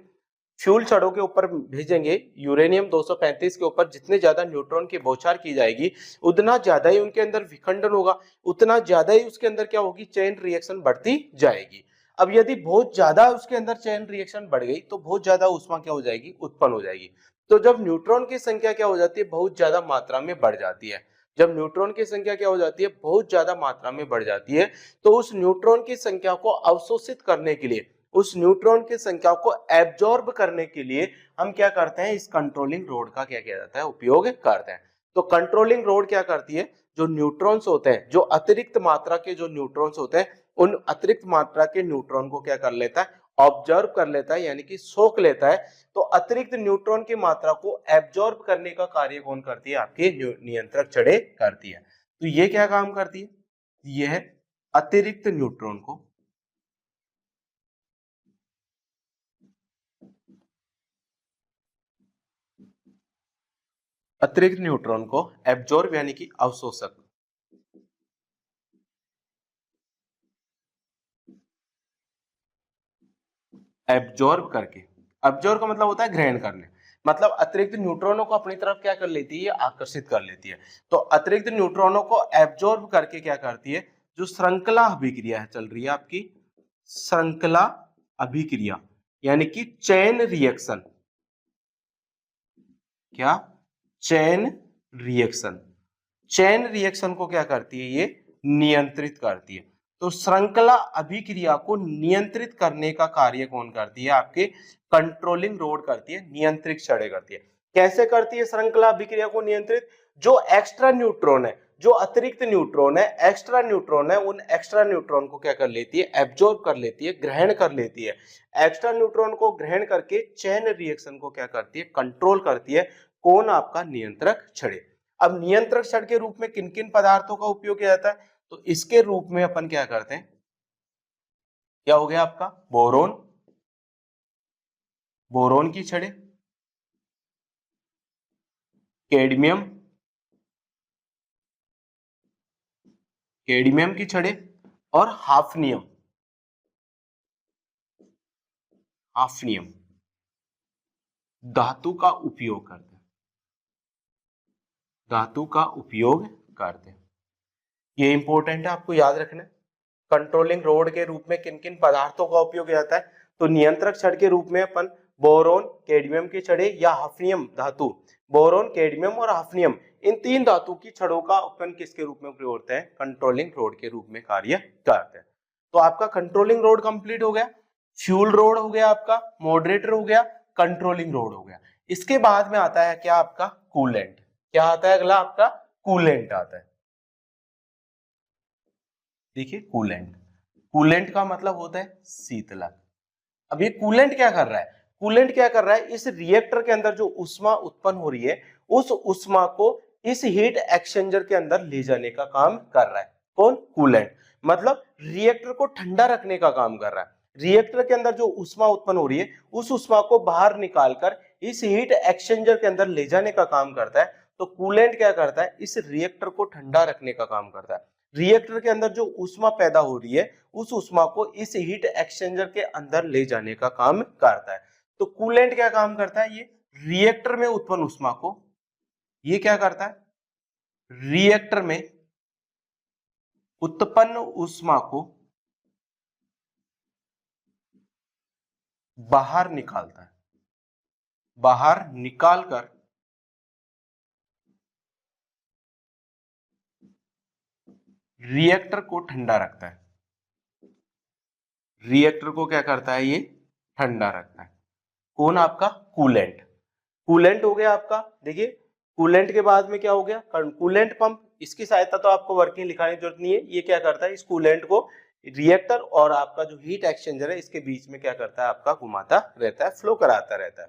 फ्यूल छड़ों के ऊपर भेजेंगे, यूरेनियम 235 के ऊपर जितने ज्यादा न्यूट्रॉन की बौछार की जाएगी, उतना ज्यादा ही उनके अंदर विखंडन होगा, उतना ज्यादा ही उसके अंदर क्या होगी? चेन रिएक्शन बढ़ती जाएगी। अब यदि बहुत ज्यादा उसके अंदर चेन रिएक्शन बढ़ गई तो बहुत ज्यादा ऊष्मा क्या हो जाएगी? उत्पन्न हो जाएगी। तो जब न्यूट्रॉन की संख्या क्या हो जाती है? बहुत ज्यादा मात्रा में बढ़ जाती है। जब न्यूट्रॉन की संख्या क्या हो जाती है? बहुत ज्यादा मात्रा में बढ़ जाती है, तो उस न्यूट्रॉन की संख्या को अवशोषित करने के लिए, उस न्यूट्रॉन की संख्या को एब्जॉर्ब करने के लिए हम क्या करते हैं? इस कंट्रोलिंग रोड का क्या किया जाता है? उपयोग करते हैं। तो कंट्रोलिंग रोड क्या करती है? जो न्यूट्रॉन्स होते हैं, जो अतिरिक्त मात्रा के जो न्यूट्रॉन्स होते हैं, उन अतिरिक्त मात्रा के न्यूट्रॉन को क्या कर लेता है? ऑब्जर्व कर लेता है यानी कि सोख लेता है। तो अतिरिक्त न्यूट्रॉन की मात्रा को एब्जॉर्ब करने का कार्य कौन करती है? आपकी नियंत्रक छड़ें करती है। तो ये क्या काम करती है? यह अतिरिक्त न्यूट्रॉन को एब्जॉर्ब यानी कि अवशोषक, एब्जॉर्ब करके, एब्जॉर्ब का मतलब होता है ग्रहण करने, मतलब अतिरिक्त न्यूट्रॉनों को अपनी तरफ क्या कर लेती है? आकर्षित कर लेती है। तो अतिरिक्त न्यूट्रॉनों को एब्जॉर्ब करके क्या करती है? जो श्रृंखला अभिक्रिया है चल रही है आपकी, श्रृंखला अभिक्रिया यानी कि चेन रिएक्शन, क्या? चेन रिएक्शन, चेन रिएक्शन को क्या करती है? ये नियंत्रित करती है। तो श्रृंखला अभिक्रिया को नियंत्रित करने का कार्य कौन करती है? आपके कंट्रोलिंग रोड करती है, नियंत्रित छड़ें करती है। कैसे करती है श्रृंखला अभिक्रिया को नियंत्रित? जो एक्स्ट्रा न्यूट्रॉन है, जो अतिरिक्त न्यूट्रॉन है, एक्स्ट्रा न्यूट्रॉन है, उन एक्स्ट्रा न्यूट्रॉन को क्या कर लेती है? एब्जॉर्ब कर लेती है, ग्रहण कर लेती है। एक्स्ट्रा न्यूट्रॉन को ग्रहण करके चेन रिएक्शन को क्या करती है? कंट्रोल करती है। कौन? आपका नियंत्रक छड़ें। अब नियंत्रक छड़ के रूप में किन किन पदार्थों का उपयोग किया जाता है? तो इसके रूप में अपन क्या करते हैं? क्या हो गया आपका? बोरोन, बोरोन की छड़ें, कैडमियम, कैडमियम की छड़ें, और हाफनियम, हाफनियम धातु का उपयोग करते हैं, धातु का उपयोग करते हैं। ये इंपॉर्टेंट है, आपको याद रखना है। कंट्रोलिंग रोड के रूप में किन किन पदार्थों का उपयोग किया जाता है? तो नियंत्रक छड़ के रूप में अपन बोरोन, कैडमियम की छड़ें या हफनियम धातु, बोरोन, कैडमियम और हफनियम, इन तीन धातु की छड़ों का अपन किसके रूप में प्रयोग करते हैं? कंट्रोलिंग रोड के रूप में कार्य करते हैं। तो आपका कंट्रोलिंग रोड कंप्लीट हो गया, फ्यूल रोड हो गया, आपका मॉडरेटर हो गया, कंट्रोलिंग रोड हो गया। इसके बाद में आता है क्या? आपका कूलेंट। क्या आता है अगला? आपका कूलेंट आता है। देखिए कूलेंट, कूलेंट का मतलब होता है शीतलक। अब ये कूलेंट क्या कर रहा है? कूलेंट क्या कर रहा है? इस रिएक्टर के अंदर जो उष्मा उत्पन्न हो रही है, उस उष्मा को इस हीट एक्सचेंजर के अंदर ले जाने का काम कर रहा है। कौन? कूलेंट। मतलब रिएक्टर को ठंडा रखने का काम कर रहा है। रिएक्टर के अंदर जो उष्मा उत्पन्न हो रही है, उस उष्मा को बाहर निकालकर इस हीट एक्सचेंजर के अंदर ले जाने का काम करता है। तो कूलेंट क्या करता है? इस रिएक्टर को ठंडा रखने का काम करता है। रिएक्टर के अंदर जो उष्मा पैदा हो रही है, उस उष्मा को इस हीट एक्सचेंजर के अंदर ले जाने का काम करता है। तो कूलेंट क्या काम करता है? ये रिएक्टर में उत्पन्न उष्मा को, ये क्या करता है? रिएक्टर में उत्पन्न उष्मा को बाहर निकालता है, बाहर निकालकर रिएक्टर को ठंडा रखता है। रिएक्टर को क्या करता है? ये ठंडा रखता है। कौन? आपका कूलेंट। कूलेंट हो गया आपका। देखिए कूलेंट के बाद में क्या हो गया? Coolant pump. इसकी सहायता तो आपको वर्किंग लिखाने की जरूरत नहीं है। ये क्या करता है? इस कूलेंट को रिएक्टर और आपका जो हीट एक्सचेंजर है इसके बीच में क्या करता है? आपका घुमाता रहता है, फ्लो कराता रहता है।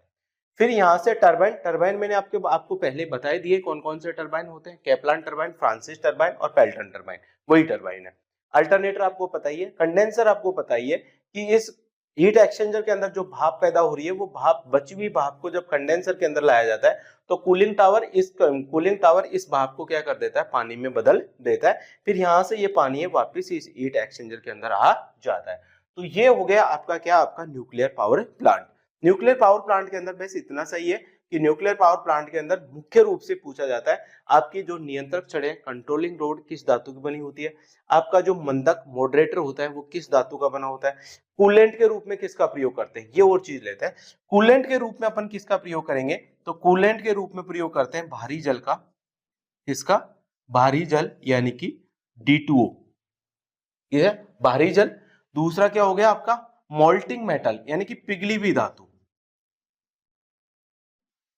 फिर यहाँ से टरबाइन। टरबाइन मैंने आपको पहले बता ही दिए कौन कौन से टरबाइन होते हैं। कैप्लान टरबाइन, फ्रांसिस टरबाइन और पेल्टन टरबाइन, वही टरबाइन है। अल्टरनेटर आपको पता ही है। कंडेंसर आपको पता ही है कि इस हीट एक्सचेंजर के अंदर जो भाप पैदा हो रही है वो भाप, बची हुई भाप को जब कंडेंसर के अंदर लाया जाता है तो कूलिंग टावर इस भाप को क्या कर देता है? पानी में बदल देता है। फिर यहाँ से ये पानी है वापस इस हीट एक्सचेंजर के अंदर आ जाता है। तो ये हो गया आपका क्या? आपका nuclear power plant. Nuclear power plant के अंदर बस इतना सही है कि न्यूक्लियर पावर प्लांट के अंदर मुख्य रूप से पूछा जाता है आपकी जो नियंत्रक छड़ें, कंट्रोलिंग रोड किस धातु की बनी होती है, आपका जो मंदक मॉडरेटर होता है वो किस धातु का बना होता है, कूलेंट के रूप में किसका प्रयोग करते हैं, ये और चीज लेते हैं। कूलेंट के रूप में अपन किसका प्रयोग करेंगे? तो कूलेंट के रूप में प्रयोग करते हैं भारी जल का। किसका? भारी जल, यानी कि D2O। ये है भारी जल। दूसरा क्या हो गया आपका? मोल्टिंग मेटल, यानी कि पिघली हुई धातु।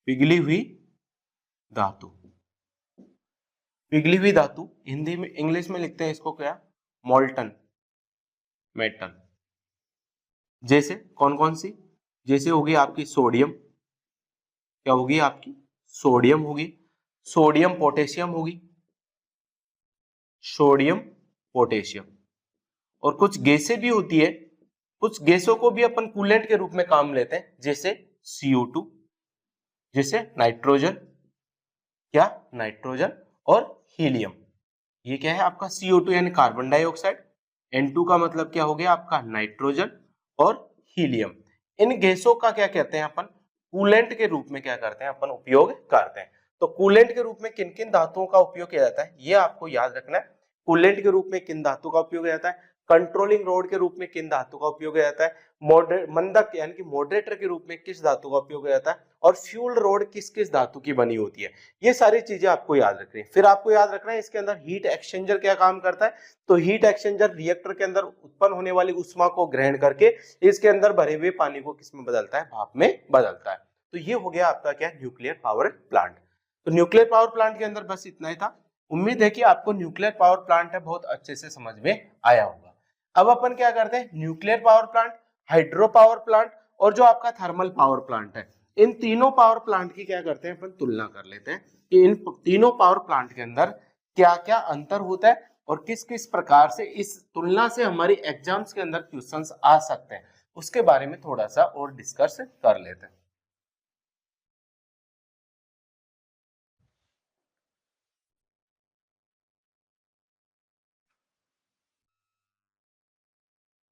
पिघली हुई धातु। पिघली हुई धातु हिंदी में, इंग्लिश में लिखते हैं इसको क्या? Molten metal. जैसे कौन कौन सी? जैसे होगी आपकी सोडियम। क्या होगी आपकी? सोडियम होगी। सोडियम पोटेशियम होगी। Sodium potassium. और कुछ गैसें भी होती है, कुछ गैसों को भी अपन कूलेंट के रूप में काम लेते हैं, जैसे CO2, जैसे नाइट्रोजन। क्या? नाइट्रोजन और हीलियम। ये क्या है आपका? CO2 यानी कार्बन डाइऑक्साइड। N2 का मतलब क्या हो गया आपका? नाइट्रोजन और हीलियम। इन गैसों का क्या कहते हैं अपन? कूलेंट के रूप में क्या करते हैं अपन? उपयोग करते हैं। तो कूलेंट के रूप में किन किन धातुओं का उपयोग किया जाता है ये आपको याद रखना है। कूलेंट के रूप में किन धातु का उपयोग किया जाता है, कंट्रोलिंग रोड के रूप में किन धातु का उपयोग किया जाता है, मंदक यानी कि मॉडरेटर के रूप में किस धातु का उपयोग किया जाता है, और फ्यूल रोड किस किस धातु की बनी होती है। ये सारी चीजें आपको याद रखनी है। फिर आपको याद रखना है इसके अंदर हीट एक्सचेंजर क्या काम करता है। तो हीट एक्सचेंजर रिएक्टर के अंदर उत्पन्न होने वाली उष्मा को ग्रहण करके इसके अंदर भरे हुए पानी को किस में बदलता है? भाप में बदलता है। तो ये हो गया आपका क्या? Nuclear power plant. तो न्यूक्लियर पावर प्लांट के अंदर बस इतना ही था। उम्मीद है कि आपको न्यूक्लियर पावर प्लांट है बहुत अच्छे से समझ में आया होगा। अब अपन क्या करते हैं? Nuclear power plant, hydro power plant और जो आपका थर्मल पावर प्लांट है, इन तीनों पावर प्लांट की क्या करते हैं अपन? तुलना कर लेते हैं कि इन तीनों पावर प्लांट के अंदर क्या क्या अंतर होता है और किस किस प्रकार से इस तुलना से हमारी एग्जाम्स के अंदर क्वेश्चंस आ सकते हैं, उसके बारे में थोड़ा सा और डिस्कस कर लेते हैं।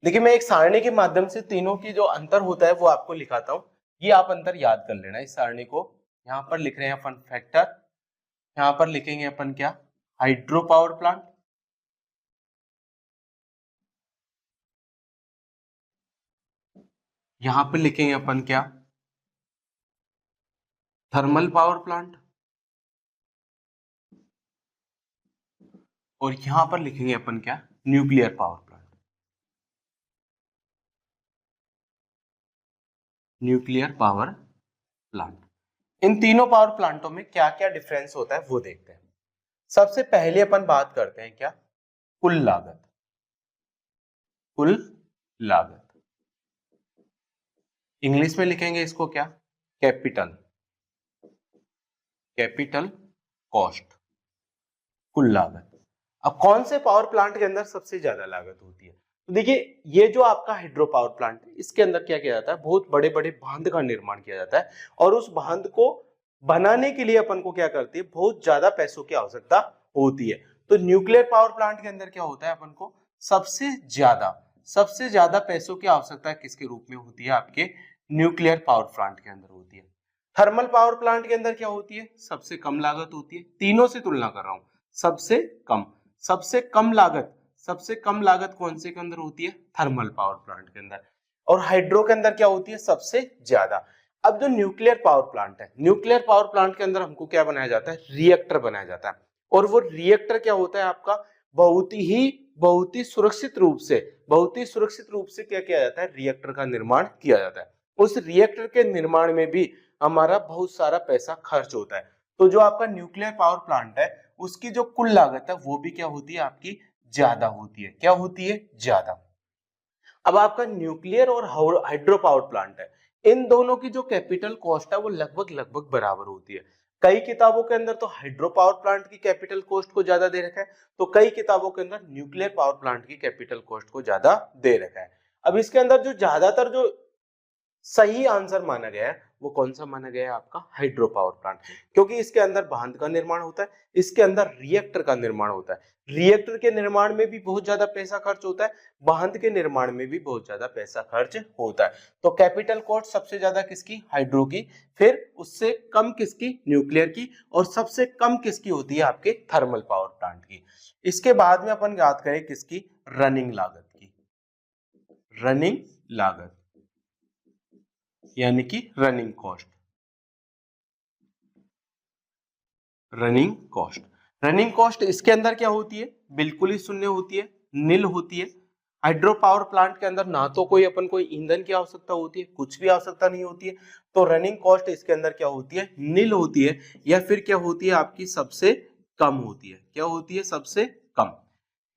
देखिए मैं एक सारणी के माध्यम से तीनों की जो अंतर होता है वो आपको लिखाता हूं। ये आप अंतर याद कर लेना। इस सारणी को यहाँ पर लिख रहे हैं अपन फैक्टर, यहाँ पर लिखेंगे अपन क्या? हाइड्रो पावर प्लांट, यहाँ पर लिखेंगे अपन क्या? थर्मल पावर प्लांट, और यहां पर लिखेंगे अपन क्या? Nuclear power plant. Nuclear power plant. इन तीनों पावर प्लांटों में क्या क्या डिफरेंस होता है वो देखते हैं। सबसे पहले अपन बात करते हैं क्या? कुल लागत। कुल लागत इंग्लिश में लिखेंगे इसको क्या? कैपिटल। कैपिटल कॉस्ट, कुल लागत। अब कौन से पावर प्लांट के अंदर सबसे ज्यादा लागत होती है? तो देखिए ये जो आपका हाइड्रो पावर प्लांट है इसके अंदर क्या किया जाता है? बहुत बड़े बड़े बांध का निर्माण किया जाता है और उस बांध को बनाने के लिए अपन को क्या करती है? बहुत ज्यादा पैसों की आवश्यकता होती है। तो न्यूक्लियर पावर प्लांट के अंदर क्या होता है? अपन को सबसे ज्यादा पैसों की आवश्यकता किसके रूप में होती है? आपके न्यूक्लियर पावर प्लांट के अंदर होती है। थर्मल पावर प्लांट के अंदर क्या होती है? सबसे कम लागत होती है। तीनों से तुलना कर रहा हूं, सबसे कम। सबसे कम लागत कौन से के अंदर होती है? थर्मल पावर प्लांट के अंदर। और हाइड्रो के अंदर क्या होती है? सबसे ज्यादा। अब जो न्यूक्लियर पावर प्लांट है, न्यूक्लियर पावर प्लांट के अंदर हमको क्या बनाया जाता है? रिएक्टर बनाया जाता है। और वो रिएक्टर क्या होता है आपका? बहुत ही बहुत ही सुरक्षित रूप से क्या किया जाता है, रिएक्टर का निर्माण किया जाता है। उस रिएक्टर के निर्माण में भी हमारा बहुत सारा पैसा खर्च होता है। तो जो आपका न्यूक्लियर पावर प्लांट है उसकी जो कुल लागत है वो भी क्या होती है, आपकी ज्यादा होती है। क्या होती है, ज्यादा। अब आपका न्यूक्लियर और हाइड्रो पावर प्लांट है, इन दोनों की जो कैपिटल कॉस्ट है वो लगभग लगभग बराबर होती है। कई किताबों के अंदर तो हाइड्रो पावर प्लांट की कैपिटल कॉस्ट को ज्यादा दे रखा है, तो कई किताबों के अंदर न्यूक्लियर पावर प्लांट की कैपिटल कॉस्ट को ज्यादा दे रखा है। अब इसके अंदर जो ज्यादातर जो सही आंसर माना गया है वो कौन सा माना गया है, आपका हाइड्रो पावर प्लांट, क्योंकि इसके अंदर बांध का निर्माण होता है, इसके अंदर रिएक्टर का निर्माण होता है। रिएक्टर के निर्माण में भी बहुत ज्यादा पैसा खर्च होता है, बांध के निर्माण में भी बहुत ज्यादा पैसा खर्च होता है। तो कैपिटल कॉस्ट सबसे ज्यादा किसकी, हाइड्रो की, फिर उससे कम किसकी, न्यूक्लियर की, और सबसे कम किसकी होती है, आपके थर्मल पावर प्लांट की। इसके बाद में अपन याद करें किसकी, रनिंग लागत की। रनिंग लागत यानी कि रनिंग कॉस्ट। रनिंग कॉस्ट इसके अंदर क्या होती है, बिल्कुल ही शून्य होती है, नील होती है। हाइड्रो पावर प्लांट के अंदर ना तो कोई अपन कोई ईंधन की आवश्यकता होती है, कुछ भी आवश्यकता नहीं होती है, तो रनिंग कॉस्ट इसके अंदर क्या होती है, नील होती है, या फिर क्या होती है, आपकी सबसे कम होती है। क्या होती है, सबसे कम।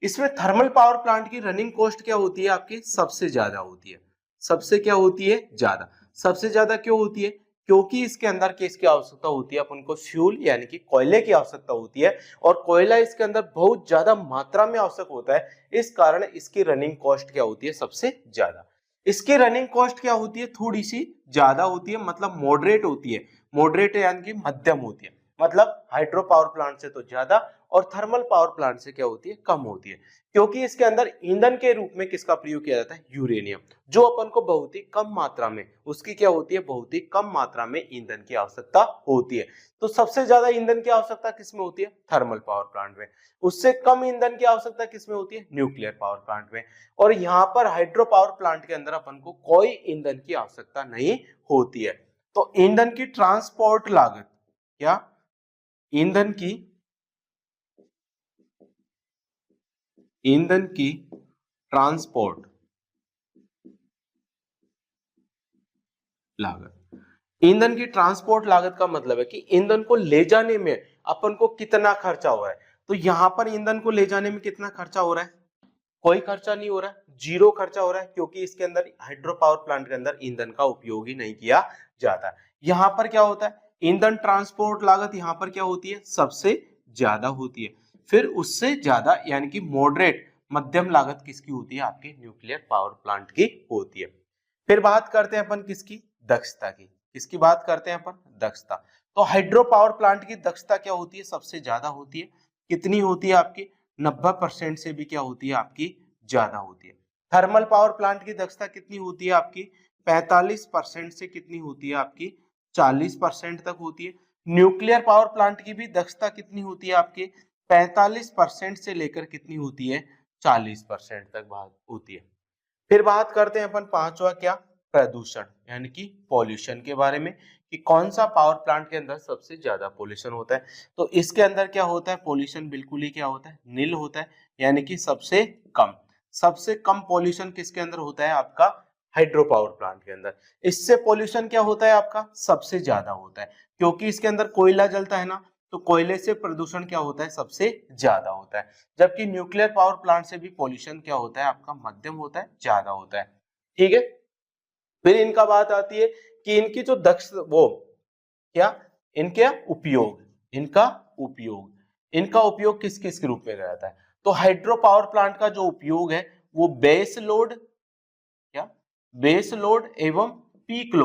इसमें थर्मल पावर प्लांट की रनिंग कॉस्ट क्या होती है, आपकी सबसे ज्यादा होती है। सबसे क्या होती है, ज्यादा। सबसे ज्यादा क्यों होती है, क्योंकि इसके अंदर किसकी आवश्यकता होती है, अपन को फ्यूल यानी कि कोयले की आवश्यकता होती है, और कोयला इसके अंदर बहुत ज्यादा मात्रा में आवश्यक होता है। इस कारण इसकी रनिंग कॉस्ट क्या होती है, सबसे ज्यादा। इसकी रनिंग कॉस्ट क्या होती है, थोड़ी सी ज्यादा होती है, मतलब मॉडरेट होती है। मॉडरेट यानी कि मध्यम होती है, मतलब हाइड्रो पावर प्लांट से तो ज्यादा और थर्मल पावर प्लांट से क्या होती है, कम होती है। क्योंकि इसके अंदर ईंधन के रूप में किसका प्रयोग किया जाता है, यूरेनियम, जो अपन को बहुत ही कम मात्रा में, उसकी क्या होती है, बहुत ही कम मात्रा में ईंधन की आवश्यकता होती है। तो सबसे ज्यादा ईंधन की आवश्यकता किसमें होती है, थर्मल पावर प्लांट में। उससे कम ईंधन की आवश्यकता किसमें होती है, न्यूक्लियर पावर प्लांट में। और यहाँ पर हाइड्रो पावर प्लांट के अंदर अपन को कोई ईंधन की आवश्यकता नहीं होती है। तो ईंधन की ट्रांसपोर्ट लागत, क्या, ईंधन की ट्रांसपोर्ट लागत। ईंधन की ट्रांसपोर्ट लागत का मतलब है कि ईंधन को ले जाने में अपन को कितना खर्चा हो रहा है। तो यहां पर ईंधन को ले जाने में कितना खर्चा हो रहा है, कोई खर्चा नहीं हो रहा है, जीरो खर्चा हो रहा है, क्योंकि इसके अंदर हाइड्रो पावर प्लांट के अंदर ईंधन का उपयोग ही नहीं किया जाता। यहां पर क्या होता है, ईंधन ट्रांसपोर्ट लागत यहां पर क्या होती है, सबसे ज्यादा होती है। फिर उससे ज्यादा यानी कि मॉडरेट मध्यम लागत किसकी होती है, आपके न्यूक्लियर पावर प्लांट की होती है। फिर बात करते हैं अपन किसकी, दक्षता की। किसकी बात करते हैं अपन, दक्षता। तो हाइड्रो पावर प्लांट की दक्षता क्या होती है, सबसे ज्यादा होती है। कितनी होती है, आपकी 90% से भी क्या होती है, आपकी ज्यादा होती है। थर्मल पावर प्लांट की दक्षता कितनी होती है, आपकी 45% से कितनी होती है, आपकी 40% तक होती है। न्यूक्लियर पावर प्लांट की भी दक्षता कितनी होती है, आपकी 45% से लेकर कितनी होती है, 40% तक होती है। फिर बात करते हैं अपन पांचवा, क्या, प्रदूषण यानी कि पॉल्यूशन के बारे में, कि कौन सा पावर प्लांट के अंदर सबसे ज्यादा पॉल्यूशन होता है। तो इसके अंदर क्या होता है, पॉल्यूशन बिल्कुल ही क्या होता है, नील होता है, यानी कि सबसे कम पॉल्यूशन किसके अंदर होता है, आपका हाइड्रो पावर प्लांट के अंदर। इससे पॉल्यूशन क्या होता है, आपका सबसे ज्यादा होता है, क्योंकि इसके अंदर कोयला जलता है ना, तो कोयले से प्रदूषण क्या होता है, सबसे ज्यादा होता है। जबकि न्यूक्लियर पावर प्लांट से भी पॉल्यूशन क्या होता है, आपका मध्यम होता है, ज्यादा होता है। ठीक है। फिर इनका बात आती है कि इनकी जो दक्ष वो क्या, इनके इनका उपयोग किस किस के रूप में किया जाता है। तो हाइड्रो पावर प्लांट का जो उपयोग है वो बेस लोड, क्या, बेस लोड एवं पीक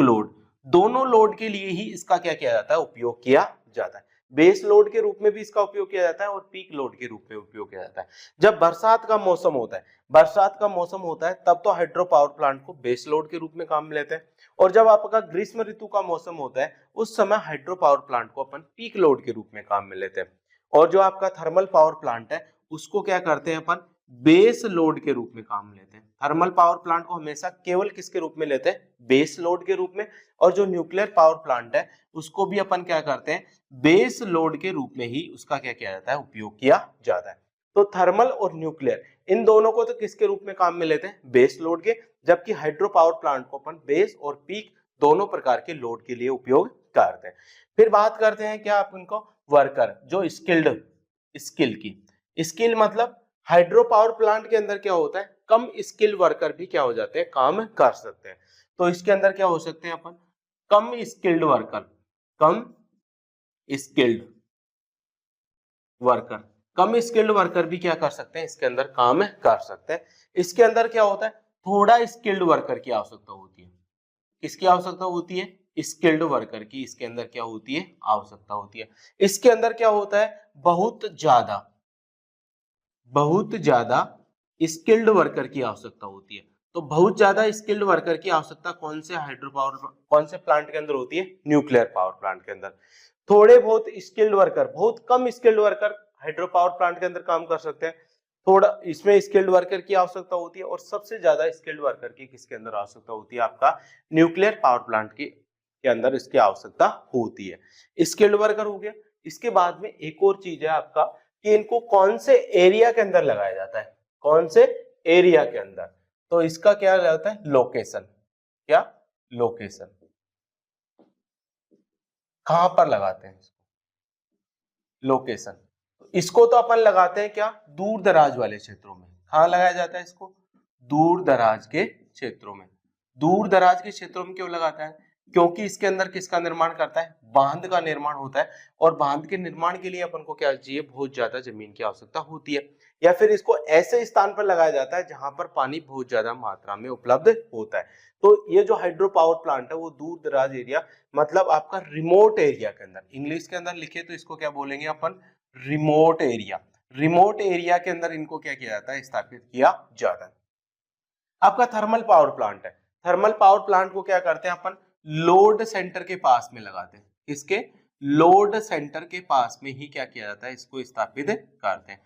लोड, दोनों लोड के लिए ही इसका क्या किया जाता है, उपयोग किया जाता है। बेस लोड के रूप में भी इसका उपयोग किया जाता है और पीक लोड के रूप में उपयोग किया जाता है। जब बरसात का मौसम होता है तब तो हाइड्रो पावर प्लांट को बेस लोड के रूप में काम में लेते हैं, और जब आपका ग्रीष्म ऋतु का मौसम होता है उस समय हाइड्रो पावर प्लांट को अपन पीक लोड के रूप में काम में लेते हैं। और जो आपका थर्मल पावर प्लांट है उसको क्या करते हैं अपन, बेस लोड के रूप में काम लेते हैं। थर्मल पावर प्लांट को हमेशा केवल किसके रूप में लेते हैं? बेस लोड के रूप में। और जो न्यूक्लियर पावर प्लांट है उसको भी अपन क्या करते हैं? बेस लोड के रूप में ही उसका क्या किया जाता है? उपयोग किया जाता है। तो थर्मल और न्यूक्लियर इन दोनों को तो किसके रूप में काम में लेते हैं? बेस लोड के। जबकि हाइड्रो पावर प्लांट को अपन बेस और पीक दोनों प्रकार के लोड के लिए उपयोग करते हैं। फिर बात करते हैं क्या अपन को? वर्कर, जो स्किल की। स्किल मतलब हाइड्रो पावर प्लांट के अंदर क्या होता है? कम स्किल वर्कर भी क्या हो जाते हैं? काम कर सकते हैं। तो इसके अंदर क्या हो सकते हैं अपन? कम स्किल्ड वर्कर, कम स्किल्ड वर्कर, कम स्किल्ड वर्कर भी क्या कर सकते हैं? इसके अंदर काम कर सकते हैं। इसके अंदर क्या होता है? थोड़ा स्किल्ड वर्कर की आवश्यकता होती है। किसकी आवश्यकता होती है? स्किल्ड वर्कर की इसके अंदर क्या होती है? आवश्यकता होती है। इसके अंदर क्या होता है? बहुत ज्यादा स्किल्ड वर्कर की आवश्यकता होती है। तो बहुत ज्यादा स्किल्ड वर्कर की आवश्यकता कौन से कौन से प्लांट के अंदर होती है? न्यूक्लियर पावर प्लांट के अंदर। थोड़े बहुत स्किल्ड वर्कर, बहुत कम skilled worker hydro power plant के अंदर काम कर सकते हैं। थोड़ा इसमें स्किल्ड वर्कर की आवश्यकता होती है। और सबसे ज्यादा स्किल्ड वर्कर की किसके अंदर आवश्यकता होती है? आपका न्यूक्लियर पावर प्लांट के अंदर इसकी आवश्यकता होती है। स्किल्ड वर्कर हो गया। इसके बाद में एक और चीज है आपका कि इनको कौन से एरिया के अंदर लगाया जाता है? कौन से एरिया के अंदर? तो इसका क्या रहता है? लोकेशन। क्या? लोकेशन। कहां पर लगाते हैं इसको? लोकेशन। इसको तो अपन लगाते हैं क्या? दूर दराज वाले क्षेत्रों में। कहां लगाया जाता है इसको? दूर दराज के क्षेत्रों में। दूर दराज के क्षेत्रों में क्यों लगाता है? क्योंकि इसके अंदर किसका निर्माण करता है? बांध का निर्माण होता है। और बांध के निर्माण के लिए अपन को क्या चाहिए? बहुत ज्यादा जमीन की आवश्यकता होती है। या फिर इसको ऐसे स्थान पर लगाया जाता है जहां पर पानी बहुत ज्यादा मात्रा में उपलब्ध होता है। तो ये जो हाइड्रो पावर प्लांट है वो दूर दराज एरिया, मतलब आपका रिमोट एरिया के अंदर, इंग्लिश के अंदर लिखे तो इसको क्या बोलेंगे अपन? Remote area. रिमोट एरिया के अंदर इनको क्या किया जाता है? स्थापित किया जाता है। आपका थर्मल पावर प्लांट है। थर्मल पावर प्लांट को क्या करते हैं अपन? लोड सेंटर के पास में लगाते हैं। इसके लोड सेंटर के पास में ही क्या किया जाता है? इसको स्थापित करते हैं।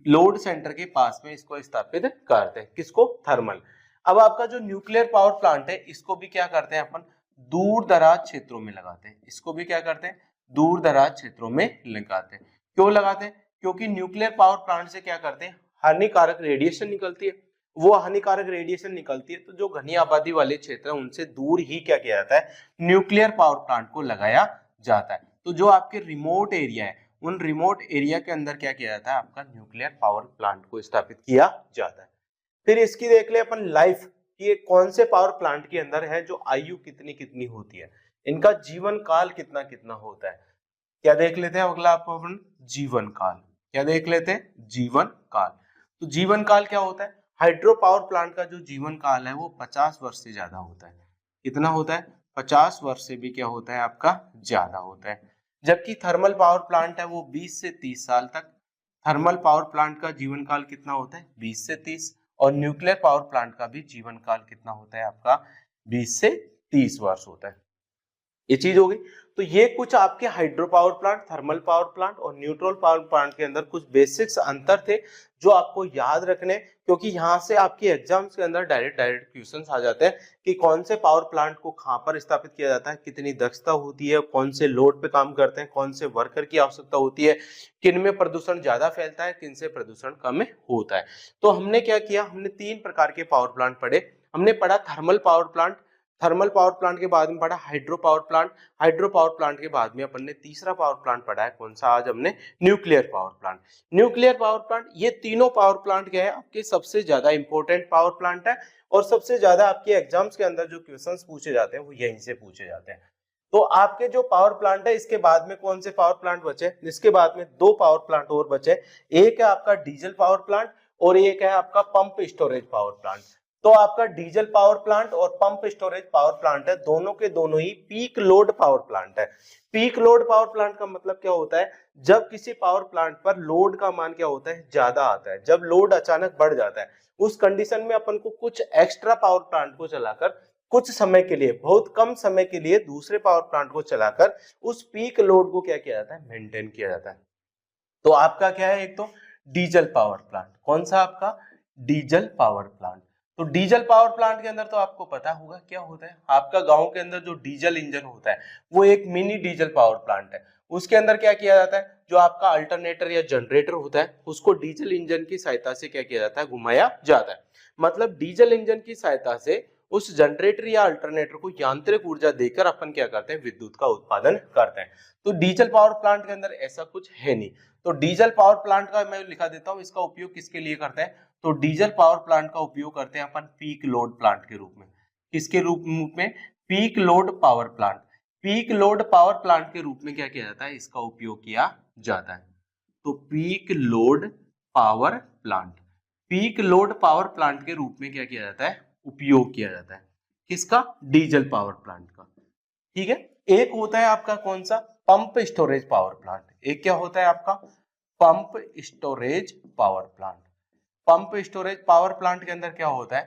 लोड सेंटर के पास में इसको स्थापित करते हैं। किसको? थर्मल। अब आपका जो न्यूक्लियर पावर प्लांट है इसको भी क्या करते हैं अपन? दूर दराज क्षेत्रों में लगाते हैं। इसको भी क्या करते हैं? दूर दराज क्षेत्रों में लगाते हैं। क्यों लगाते हैं? क्योंकि न्यूक्लियर पावर प्लांट से क्या करते हैं? हानिकारक रेडिएशन निकलती है। वो हानिकारक रेडिएशन निकलती है तो जो घनी आबादी वाले क्षेत्र है उनसे दूर ही क्या किया जाता है? न्यूक्लियर पावर प्लांट को लगाया जाता है। तो जो आपके रिमोट एरिया है उन रिमोट एरिया के अंदर क्या किया जाता है? आपका न्यूक्लियर पावर प्लांट को स्थापित किया जाता है। फिर इसकी देख ले अपन लाइफ कि ये कौन से पावर प्लांट के अंदर है जो आयु कितनी कितनी होती है, इनका जीवन काल कितना कितना होता है। क्या देख लेते हैं अगला आपको अपन? जीवन काल। क्या देख लेते हैं? जीवन काल। तो जीवन काल क्या होता है? हाइड्रो पावर प्लांट का जो जीवन काल है वो 50 वर्ष से ज्यादा होता है। कितना होता है? 50 वर्ष से भी क्या होता है? आपका ज्यादा होता है। जबकि थर्मल पावर प्लांट है वो 20 से 30 साल तक। थर्मल पावर प्लांट का जीवन काल कितना होता है? 20 से 30। और न्यूक्लियर पावर प्लांट का भी जीवन काल कितना होता है? आपका 20 से 30 वर्ष होता है। ये चीज हो गई। तो ये कुछ आपके hydro power plant, thermal power plant और न्यूट्रल पावर प्लांट के अंदर कुछ बेसिक्स अंतर थे जो आपको याद रखने, क्योंकि यहाँ से आपके एग्जाम्स के अंदर डायरेक्ट क्वेश्चंस आ जाते हैं कि कौन से पावर प्लांट को कहाँ पर स्थापित किया जाता है, कितनी दक्षता होती है, कौन से लोड पे काम करते हैं, कौन से वर्कर की आवश्यकता होती है, किन में प्रदूषण ज्यादा फैलता है, किन से प्रदूषण कम होता है। तो हमने क्या किया? हमने 3 प्रकार के पावर प्लांट पढ़े। हमने पढ़ा thermal power plant, thermal power plant के बाद में पढ़ा hydro power plant, hydro power plant के बाद में अपन ने तीसरा पावर प्लांट पढ़ा है। कौन सा? आज हमने nuclear power plant. Nuclear power plant, ये तीनों पावर प्लांट क्या है? आपके सबसे ज्यादा इंपॉर्टेंट पावर प्लांट है और सबसे ज्यादा आपके एग्जाम्स के अंदर जो क्वेश्चंस पूछे जाते हैं वो यहीं से पूछे जाते हैं। तो आपके जो पावर प्लांट है इसके बाद में कौन से पावर प्लांट बचे? इसके बाद में 2 पावर प्लांट और बचे। एक है आपका डीजल पावर प्लांट और एक है आपका पंप स्टोरेज पावर प्लांट। तो आपका डीजल पावर प्लांट और पंप स्टोरेज पावर प्लांट है, दोनों के दोनों ही पीक लोड पावर प्लांट है। पीक लोड पावर प्लांट का मतलब क्या होता है? जब किसी पावर प्लांट पर लोड का मान क्या होता है? ज्यादा आता है। जब लोड अचानक बढ़ जाता है उस कंडीशन में अपन को कुछ एक्स्ट्रा पावर प्लांट को चलाकर कुछ समय के लिए, बहुत कम समय के लिए दूसरे पावर प्लांट को चलाकर उस पीक लोड को क्या किया जाता है? मेंटेन किया जाता है। तो आपका क्या है? एक तो डीजल पावर प्लांट। कौन सा आपका? Diesel power plant. तो डीजल पावर प्लांट के अंदर तो आपको पता होगा क्या होता है, आपका गांव के अंदर जो डीजल इंजन होता है वो एक मिनी डीजल पावर प्लांट है। उसके अंदर क्या किया जाता है, जो आपका अल्टरनेटर या जनरेटर होता है उसको डीजल इंजन की सहायता से क्या किया जाता है, घुमाया जाता है। मतलब डीजल इंजन की सहायता से उस जनरेटर या अल्टरनेटर को यांत्रिक ऊर्जा देकर अपन क्या करते हैं, विद्युत का उत्पादन करते हैं। तो डीजल पावर प्लांट के अंदर ऐसा कुछ है नहीं। तो डीजल पावर प्लांट का मैं लिखा देता हूं, इसका उपयोग किसके लिए करते हैं, तो डीजल पावर प्लांट का उपयोग करते हैं अपन पीक लोड प्लांट के रूप में। किसके रूप में? Peak load power plant. Peak load power plant के रूप में क्या किया जाता है, इसका उपयोग किया जाता है। तो peak load power plant, peak load power plant के रूप में क्या किया जाता है, उपयोग किया जाता है। किसका? डीजल पावर प्लांट का। ठीक है। एक होता है आपका कौन सा, पंप स्टोरेज पावर प्लांट। एक क्या होता है आपका, pump storage power plant. Pump storage power plant के अंदर क्या होता है,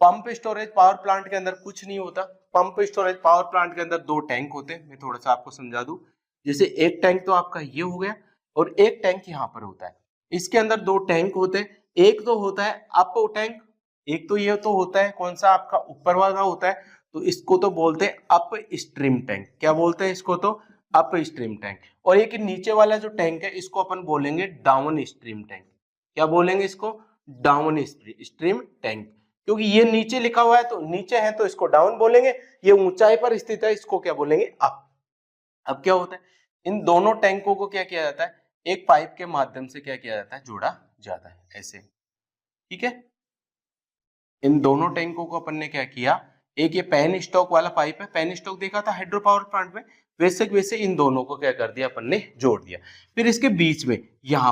पंप स्टोरेज पावर प्लांट के अंदर कुछ नहीं होता। पंप स्टोरेज पावर प्लांट के अंदर दो टैंक होते हैं। मैं थोड़ा सा आपको समझा दूं, जैसे एक टैंक तो आपका ये हो गया और एक टैंक यहाँ पर होता है। इसके अंदर दो टैंक होते हैं। एक तो होता है अप टैंक, एक तो ये तो होता है कौन सा, आपका ऊपर वाला होता है, तो इसको तो बोलते हैं अप स्ट्रीम टैंक। क्या बोलते हैं इसको? तो अप स्ट्रीम टैंक। और एक नीचे वाला जो टैंक है इसको अपन बोलेंगे डाउन स्ट्रीम टैंक। क्या बोलेंगे इसको? Down stream tank. क्योंकि ये नीचे लिखा हुआ है तो नीचे है तो इसको डाउन बोलेंगे, ये ऊंचाई पर स्थित है इसको क्या बोलेंगे, अप। अब क्या होता है, इन दोनों टैंकों को क्या किया जाता है, एक पाइप के माध्यम से क्या किया जाता है, जोड़ा जाता है ऐसे। ठीक है। इन दोनों टैंकों को अपन ने क्या किया, एक ये पेन स्टॉक वाला पाइप है, पेन स्टॉक देखा था हाइड्रो पावर प्लांट में, वैसे इन दोनों को क्या कर दिया अपन ने, जोड़ दिया। फिर इसके बीच में यहाँ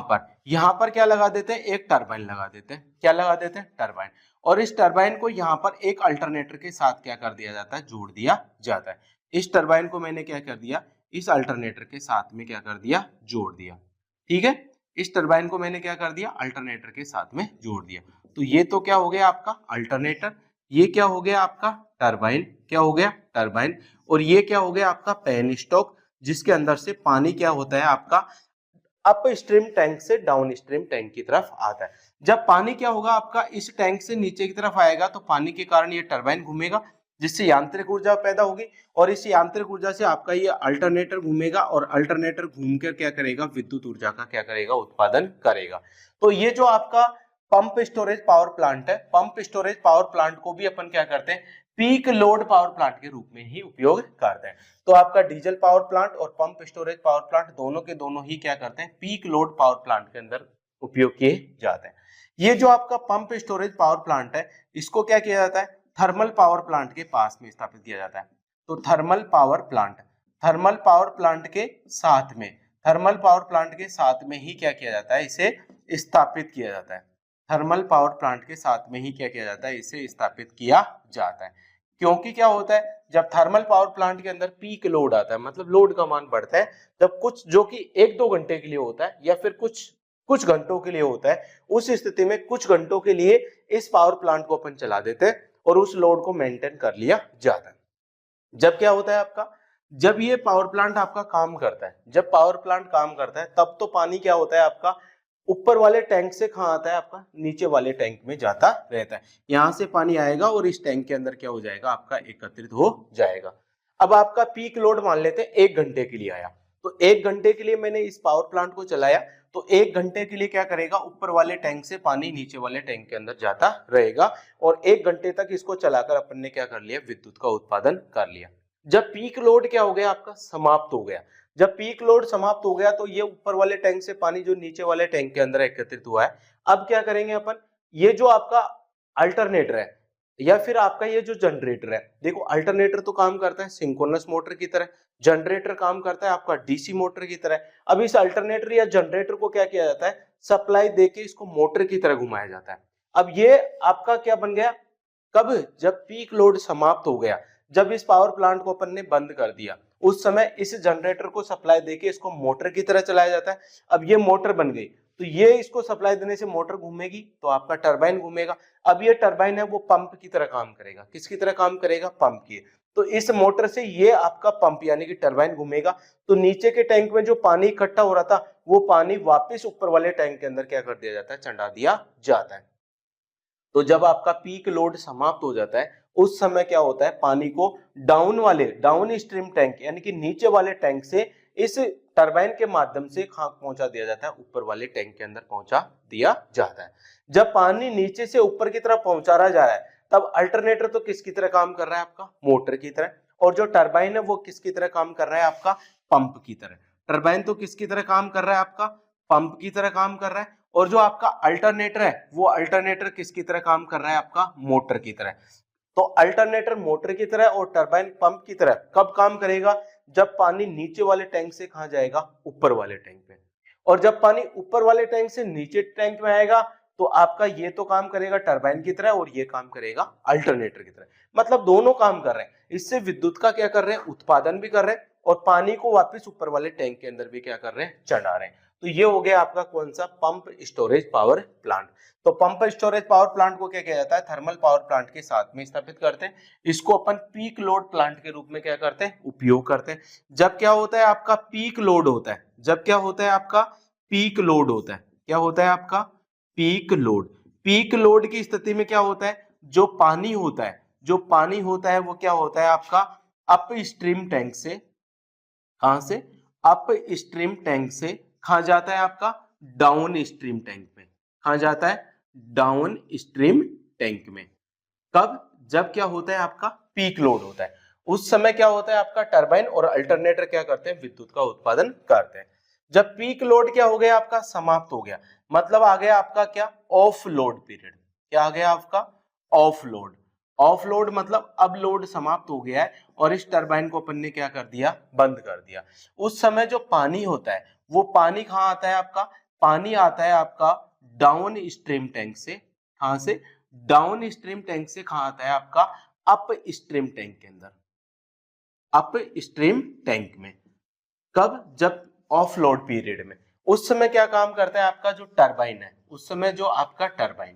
पर क्या लगा देते हैं, एक टरबाइन लगा देते हैं। क्या लगा देते हैं? टरबाइन। और इस टरबाइन को यहाँ पर एक अल्टरनेटर के साथ क्या कर दिया जाता है, जोड़ दिया जाता है। इस टरबाइन को मैंने क्या कर दिया, इस अल्टरनेटर के साथ में क्या कर दिया, जोड़ दिया। ठीक है। इस टरबाइन को मैंने क्या कर दिया, अल्टरनेटर के साथ में जोड़ दिया। तो ये तो क्या हो गया आपका अल्टरनेटर, ये क्या हो गया आपका टरबाइन, क्या हो गया टरबाइन, और ये क्या हो गया आपका पेन स्टॉक, जिसके अंदर से पानी क्या होता है आपका अप स्ट्रीम टैंक से डाउन स्ट्रीम टैंक की तरफ आता है। जब पानी क्या होगा आपका इस टैंक से नीचे की तरफ आएगा तो पानी के कारण ये टरबाइन घूमेगा, जिससे यांत्रिक ऊर्जा पैदा होगी, और इस यांत्रिक ऊर्जा से आपका ये अल्टरनेटर घूमेगा, और अल्टरनेटर घूमकर क्या करेगा, विद्युत ऊर्जा का क्या करेगा, उत्पादन करेगा। तो ये जो आपका पंप स्टोरेज पावर प्लांट है, पंप स्टोरेज पावर प्लांट को भी अपन क्या करते हैं, पीक लोड पावर प्लांट के रूप में ही उपयोग करते हैं। तो आपका डीजल पावर प्लांट और पंप स्टोरेज पावर प्लांट दोनों के दोनों ही क्या करते हैं, पीक लोड पावर प्लांट के अंदर उपयोग किए जाते हैं। ये जो आपका पंप स्टोरेज पावर प्लांट है इसको क्या किया जाता है, थर्मल पावर प्लांट के पास में स्थापित किया जाता है। तो थर्मल पावर प्लांट के साथ में, थर्मल पावर प्लांट के साथ में ही क्या किया जाता है, इसे स्थापित किया जाता है। थर्मल पावर प्लांट के साथ में ही क्या किया जाता है, इसे स्थापित किया जाता है। क्योंकि क्या होता है, जब थर्मल पावर प्लांट के अंदर पीक लोड आता है, मतलब लोड का मान बढ़ता है, जब कुछ जो कि 1-2 घंटे के लिए होता है या फिर कुछ घंटों के लिए होता है, उस स्थिति में कुछ घंटों के लिए इस पावर प्लांट को अपन चला देते हैं और उस लोड को मेंटेन कर लिया जाता है। जब क्या होता है आपका, जब ये पावर प्लांट आपका काम करता है, जब पावर प्लांट काम करता है तब तो पानी क्या होता है आपका, ऊपर वाले टैंक से कहाँ आता है आपका, नीचे वाले टैंक में जाता रहता है। यहां से पानी आएगा और इस टैंक के अंदर क्या हो जाएगा, आपका एकत्रित हो जाएगा। अब आपका पीक लोड मान लेते हैं 1 घंटे के लिए आया, तो 1 घंटे के लिए मैंने इस पावर प्लांट को चलाया, तो 1 घंटे के लिए क्या करेगा, ऊपर वाले टैंक से पानी नीचे वाले टैंक के अंदर जाता रहेगा, और 1 घंटे तक इसको चलाकर अपन ने क्या कर लिया, विद्युत का उत्पादन कर लिया। जब पीक लोड क्या हो गया आपका, समाप्त हो गया, जब पीक लोड समाप्त हो गया तो ये ऊपर वाले टैंक से पानी जो नीचे वाले टैंक के अंदर एकत्रित हुआ है, अब क्या करेंगे अपन, ये जो आपका अल्टरनेटर है या फिर आपका ये जो जनरेटर है, देखो अल्टरनेटर तो काम करता है सिंक्रोनस मोटर की तरह, जनरेटर काम करता है आपका डीसी मोटर की तरह। अब इस अल्टरनेटर या जनरेटर को क्या किया जाता है, सप्लाई देके इसको मोटर की तरह घुमाया जाता है। अब ये आपका क्या बन गया, कब, जब पीक लोड समाप्त हो गया, जब इस पावर प्लांट को अपन ने बंद कर दिया, उस समय इस जनरेटर को सप्लाई देके इसको मोटर की तरह चलाया जाता है। अब ये मोटर बन गई, तो ये इसको सप्लाई देने से मोटर घूमेगी तो आपका टरबाइन घूमेगा। अब ये टरबाइन है वो पंप की तरह काम करेगा, किसकी तरह काम करेगा, पंप की। तो इस मोटर से ये आपका पंप यानी कि टरबाइन घूमेगा, तो नीचे के टैंक में जो पानी इकट्ठा हो रहा था वो पानी वापस ऊपर वाले टैंक के अंदर क्या कर दिया जाता है, चढ़ा दिया जाता है। तो जब आपका पीक लोड समाप्त हो जाता है उस समय क्या होता है, पानी को डाउन स्ट्रीम टैंक यानी कि नीचे वाले टैंक से इस टरबाइन के माध्यम से कहां पहुंचा दिया जाता है, ऊपर वाले टैंक के अंदर पहुंचा दिया जाता है। जब पानी नीचे से ऊपर की तरफ पहुंचा जा रहा है तब अल्टरनेटर तो किसकी तरह काम कर रहा है, आपका मोटर की तरह, और जो टरबाइन है वो किसकी तरह काम कर रहा है, आपका पंप की तरह। टरबाइन तो किसकी तरह काम कर रहा है, आपका पंप की तरह काम कर रहा है, और जो आपका अल्टरनेटर है वो अल्टरनेटर किसकी तरह काम कर रहा है, आपका मोटर की तरह। तो अल्टरनेटर मोटर की तरह और टरबाइन पंप की तरह कब काम करेगा, जब पानी नीचे वाले टैंक से कहां जाएगा, ऊपर वाले टैंक पे। और जब पानी ऊपर वाले टैंक से नीचे टैंक में आएगा तो आपका ये तो काम करेगा टरबाइन की तरह और ये काम करेगा अल्टरनेटर की तरह, मतलब दोनों काम कर रहे हैं। इससे विद्युत का क्या कर रहे हैं, उत्पादन भी कर रहे हैं और पानी को वापस ऊपर वाले टैंक के अंदर भी क्या कर रहे हैं, चढ़ा रहे हैं। तो ये हो गया आपका कौन सा, पंप स्टोरेज पावर प्लांट। तो पंप स्टोरेज पावर प्लांट को क्या किया जाता है, थर्मल पावर प्लांट के साथ में स्थापित करते हैं। इसको अपन पीक लोड प्लांट के रूप में क्या करते हैं, उपयोग करते हैं। जब क्या होता है आपका पीक लोड होता है, जब क्या होता है आपका पीक लोड होता है, क्या होता है आपका पीक लोड। पीक लोड की स्थिति में क्या होता है, जो पानी होता है, जो पानी होता है वो क्या होता है आपका अप स्ट्रीम टैंक से, कहां से, अप स्ट्रीम टैंक से कहां जाता है, आपका डाउन स्ट्रीम टैंक में। कहां जाता है, डाउन स्ट्रीम टैंक में। कब, जब क्या होता है आपका पीक लोड होता है। उस समय क्या होता है आपका टरबाइन और अल्टरनेटर क्या करते हैं, विद्युत का उत्पादन करते हैं। जब पीक लोड क्या हो गया आपका, समाप्त हो गया, मतलब आ गया आपका क्या, ऑफ लोड पीरियड। क्या आ गया आपका, ऑफ लोड। ऑफ लोड मतलब अब लोड समाप्त हो गया है और इस टरबाइन को अपन ने क्या कर दिया, बंद कर दिया। उस समय जो पानी होता है वो पानी कहां आता है आपका, पानी आता है आपका डाउन स्ट्रीम टैंक से। कहां से, डाउन स्ट्रीम टैंक से कहां आता है आपका अप स्ट्रीम टैंक के अंदर, अप स्ट्रीम टैंक में। कब, जब ऑफ लोड पीरियड में। उस समय क्या काम करता है आपका जो टरबाइन है, उस समय जो आपका टरबाइन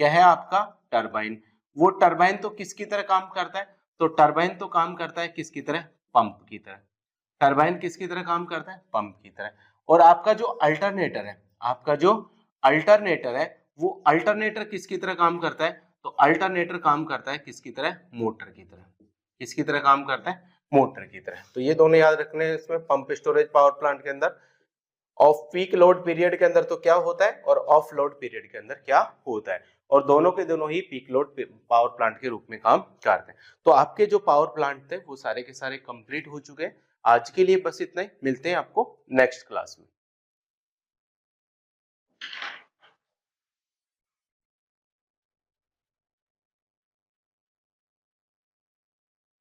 क्या है, आपका टरबाइन, वो टरबाइन तो किसकी तरह काम करता है, तो टरबाइन तो काम करता है किसकी तरह, पंप की तरह। टरबाइन किसकी तरह काम करता है, पंप की तरह। और आपका जो अल्टरनेटर है, आपका जो अल्टरनेटर है वो अल्टरनेटर किसकी तरह काम करता है, तो अल्टरनेटर काम करता है किसकी तरह, मोटर की तरह। किसकी तरह काम करता है, मोटर की तरह। तो ये दोनों याद रखने हैं इसमें पंप स्टोरेज पावर प्लांट के अंदर। ऑफ पीक लोड पीरियड के अंदर तो क्या होता है और ऑफ लोड पीरियड के अंदर क्या होता है, और दोनों के दोनों ही पीक लोड पावर प्लांट के रूप में काम करते हैं। तो आपके जो पावर प्लांट थे वो सारे के सारे कंप्लीट हो चुके हैं। आज के लिए बस इतना ही, मिलते हैं आपको नेक्स्ट क्लास में।